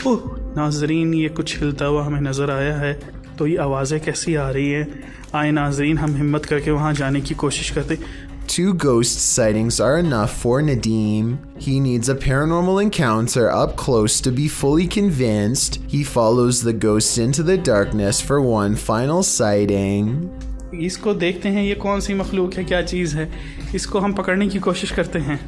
ओह नाजरीन, ये कुछ हिलता हुआ हमें नज़र आया है। तो ये आवाज़ें कैसी आ रही हैं? आए नाजरीन, हम हिम्मत करके वहाँ जाने की कोशिश करते। 2 ghost sightings are enough for Nadeem. He needs a paranormal encounter up close to be fully convinced. He follows the ghost into the darkness for one final sighting. इसको देखते हैं ये कौन सी मखलूक है, क्या चीज़ है। इसको हम पकड़ने की कोशिश करते हैं।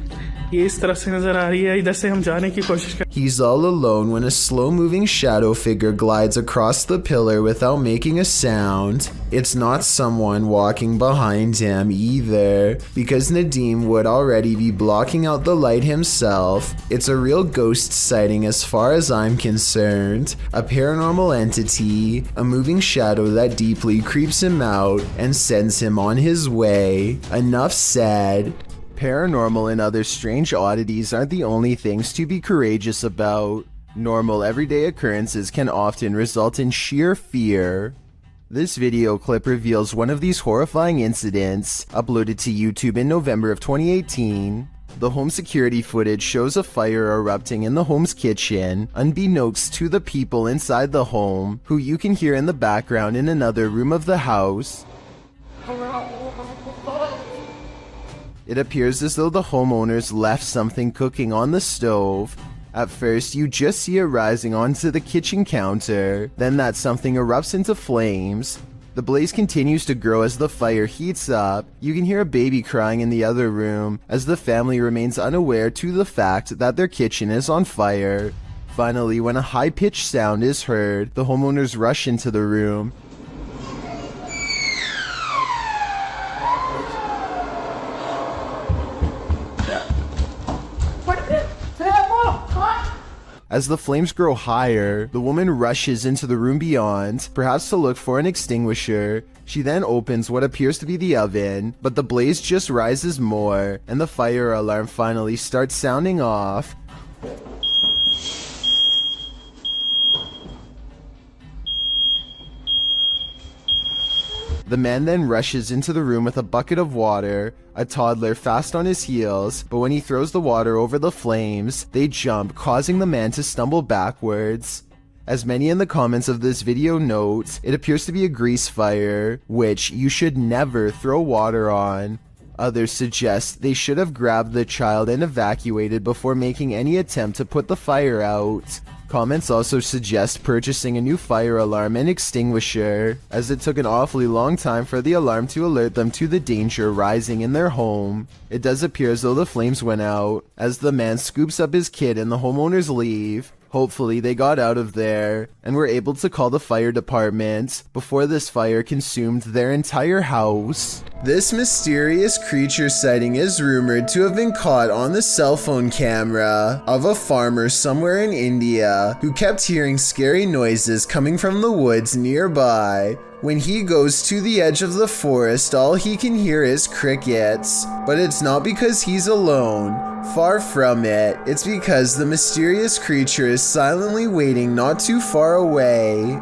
ये इस तरफ से नजर आ रही है, इधर से हम जाने की कोशिश कर। He's all alone when a slow-moving shadow figure glides across the pillar without making a sound. It's not someone walking behind him either, because Nadeem would already be blocking out the light himself. It's a real ghost sighting as far as I'm concerned. A paranormal entity, a moving shadow that deeply creeps him out and sends him on his way. Enough said. Paranormal and other strange oddities aren't the only things to be courageous about. Normal everyday occurrences can often result in sheer fear. This video clip reveals one of these horrifying incidents, uploaded to YouTube in November of 2018. The home security footage shows a fire erupting in the home's kitchen, unbeknownst to the people inside the home, who you can hear in the background in another room of the house. It appears as though the homeowners left something cooking on the stove. At first, you just see it rising onto the kitchen counter, then that something erupts into flames. The blaze continues to grow as the fire heats up. You can hear a baby crying in the other room, as the family remains unaware to the fact that their kitchen is on fire. Finally, when a high-pitched sound is heard, the homeowners rush into the room. As the flames grow higher, the woman rushes into the room beyond, perhaps to look for an extinguisher. She then opens what appears to be the oven, but the blaze just rises more, and the fire alarm finally starts sounding off. The man then rushes into the room with a bucket of water, a toddler fast on his heels, but when he throws the water over the flames, they jump, causing the man to stumble backwards. As many in the comments of this video note, it appears to be a grease fire, which you should never throw water on. Others suggest they should have grabbed the child and evacuated before making any attempt to put the fire out. Comments also suggest purchasing a new fire alarm and extinguisher, as it took an awfully long time for the alarm to alert them to the danger rising in their home. It does appear as though the flames went out, as the man scoops up his kid and the homeowners leave. Hopefully they got out of there, and were able to call the fire department before this fire consumed their entire house. This mysterious creature sighting is rumored to have been caught on the cell phone camera of a farmer somewhere in India who kept hearing scary noises coming from the woods nearby. When he goes to the edge of the forest, all he can hear is crickets. But it's not because he's alone. Far from it. It's because the mysterious creature is silently waiting not too far away.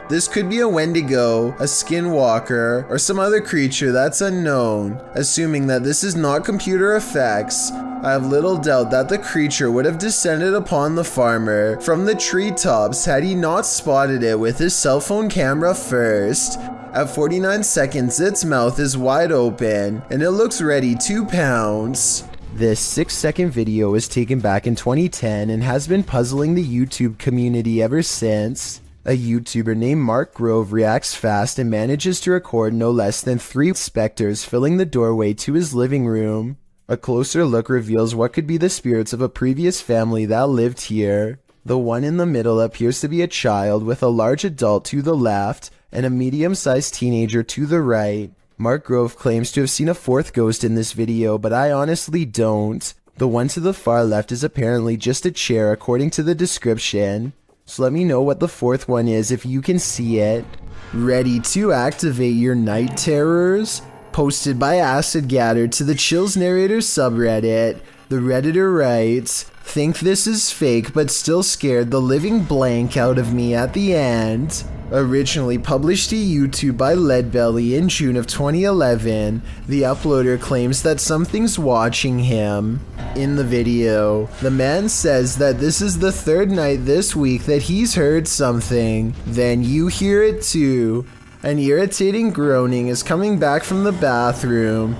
This could be a Wendigo, a skinwalker, or some other creature that's unknown. Assuming that this is not computer effects, I have little doubt that the creature would have descended upon the farmer from the treetops had he not spotted it with his cell phone camera first. At 49 seconds, its mouth is wide open, and it looks ready to pounce. This 6-second video was taken back in 2010 and has been puzzling the YouTube community ever since. A YouTuber named Mark Grove reacts fast and manages to record no less than 3 specters filling the doorway to his living room. A closer look reveals what could be the spirits of a previous family that lived here. The one in the middle appears to be a child with a large adult to the left and a medium-sized teenager to the right. Mark Grove claims to have seen a 4th ghost in this video, but I honestly don't. The one to the far left is apparently just a chair according to the description. So let me know what the 4th one is if you can see it. Ready to activate your night terrors? Posted by Acid Gather to the Chills Narrator subreddit. The Redditor writes, "Think this is fake but still scared the living blank out of me at the end." Originally published to YouTube by Leadbelly in June of 2011, the uploader claims that something's watching him. In the video, the man says that this is the 3rd night this week that he's heard something. Then you hear it too. An irritating groaning is coming back from the bathroom.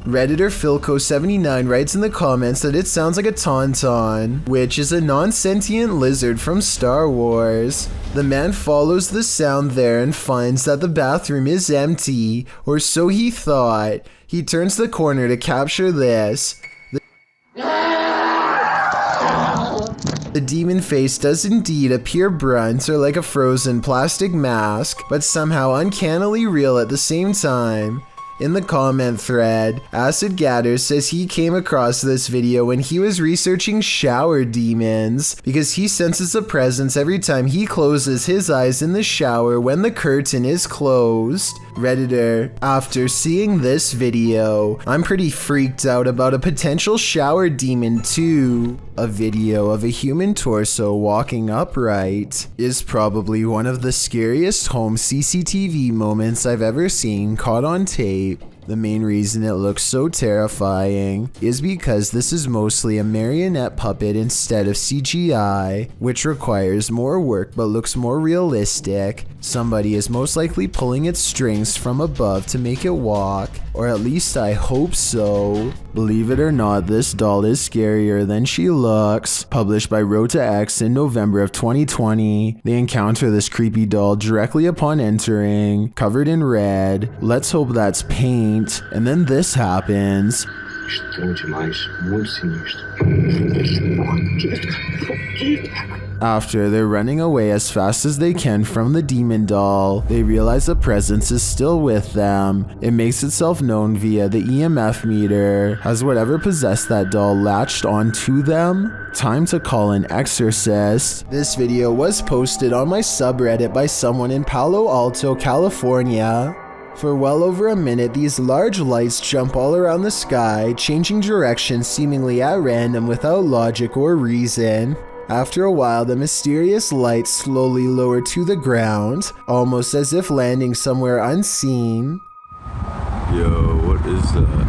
Redditor Philco79 writes in the comments that it sounds like a tauntaun, which is a non-sentient lizard from Star Wars. The man follows the sound there and finds that the bathroom is empty, or so he thought. He turns the corner to capture this. The demon face does indeed appear brunt or like a frozen plastic mask, but somehow uncannily real at the same time. In the comment thread, Acid Gather says he came across this video when he was researching shower demons because he senses a presence every time he closes his eyes in the shower when the curtain is closed. Redditor, after seeing this video, I'm pretty freaked out about a potential shower demon too. A video of a human torso walking upright is probably one of the scariest home CCTV moments I've ever seen caught on tape. The main reason it looks so terrifying is because this is mostly a marionette puppet instead of CGI, which requires more work but looks more realistic. Somebody is most likely pulling its strings from above to make it walk, or at least I hope so. Believe it or not, this doll is scarier than she looks. Published by Rota X in November of 2020. They encounter this creepy doll directly upon entering, covered in red. Let's hope that's paint. And then this happens. After they're running away as fast as they can from the demon doll, they realize a presence is still with them. It makes itself known via the EMF meter. Has whatever possessed that doll latched onto them? Time to call an exorcist. This video was posted on my subreddit by someone in Palo Alto, California. For well over a minute, these large lights jump all around the sky, changing direction seemingly at random without logic or reason. After a while, the mysterious lights slowly lower to the ground, almost as if landing somewhere unseen. Yo, what is that?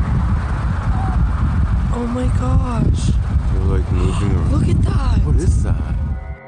Oh my gosh. They're like moving around. Look at that. What is that?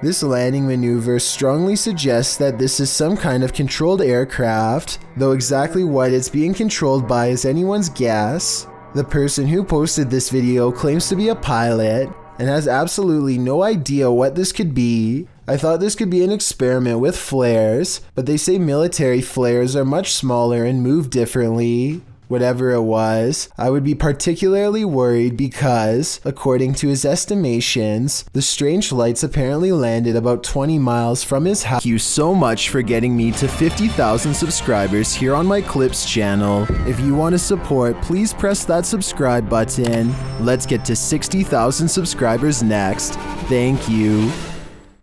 This landing maneuver strongly suggests that this is some kind of controlled aircraft, though exactly what it's being controlled by is anyone's guess. The person who posted this video claims to be a pilot and has absolutely no idea what this could be. I thought this could be an experiment with flares, but they say military flares are much smaller and move differently. Whatever it was, I would be particularly worried because, according to his estimations, the strange lights apparently landed about 20 miles from his house. Thank you so much for getting me to 50,000 subscribers here on my Clips channel. If you want to support, please press that subscribe button. Let's get to 60,000 subscribers next. Thank you.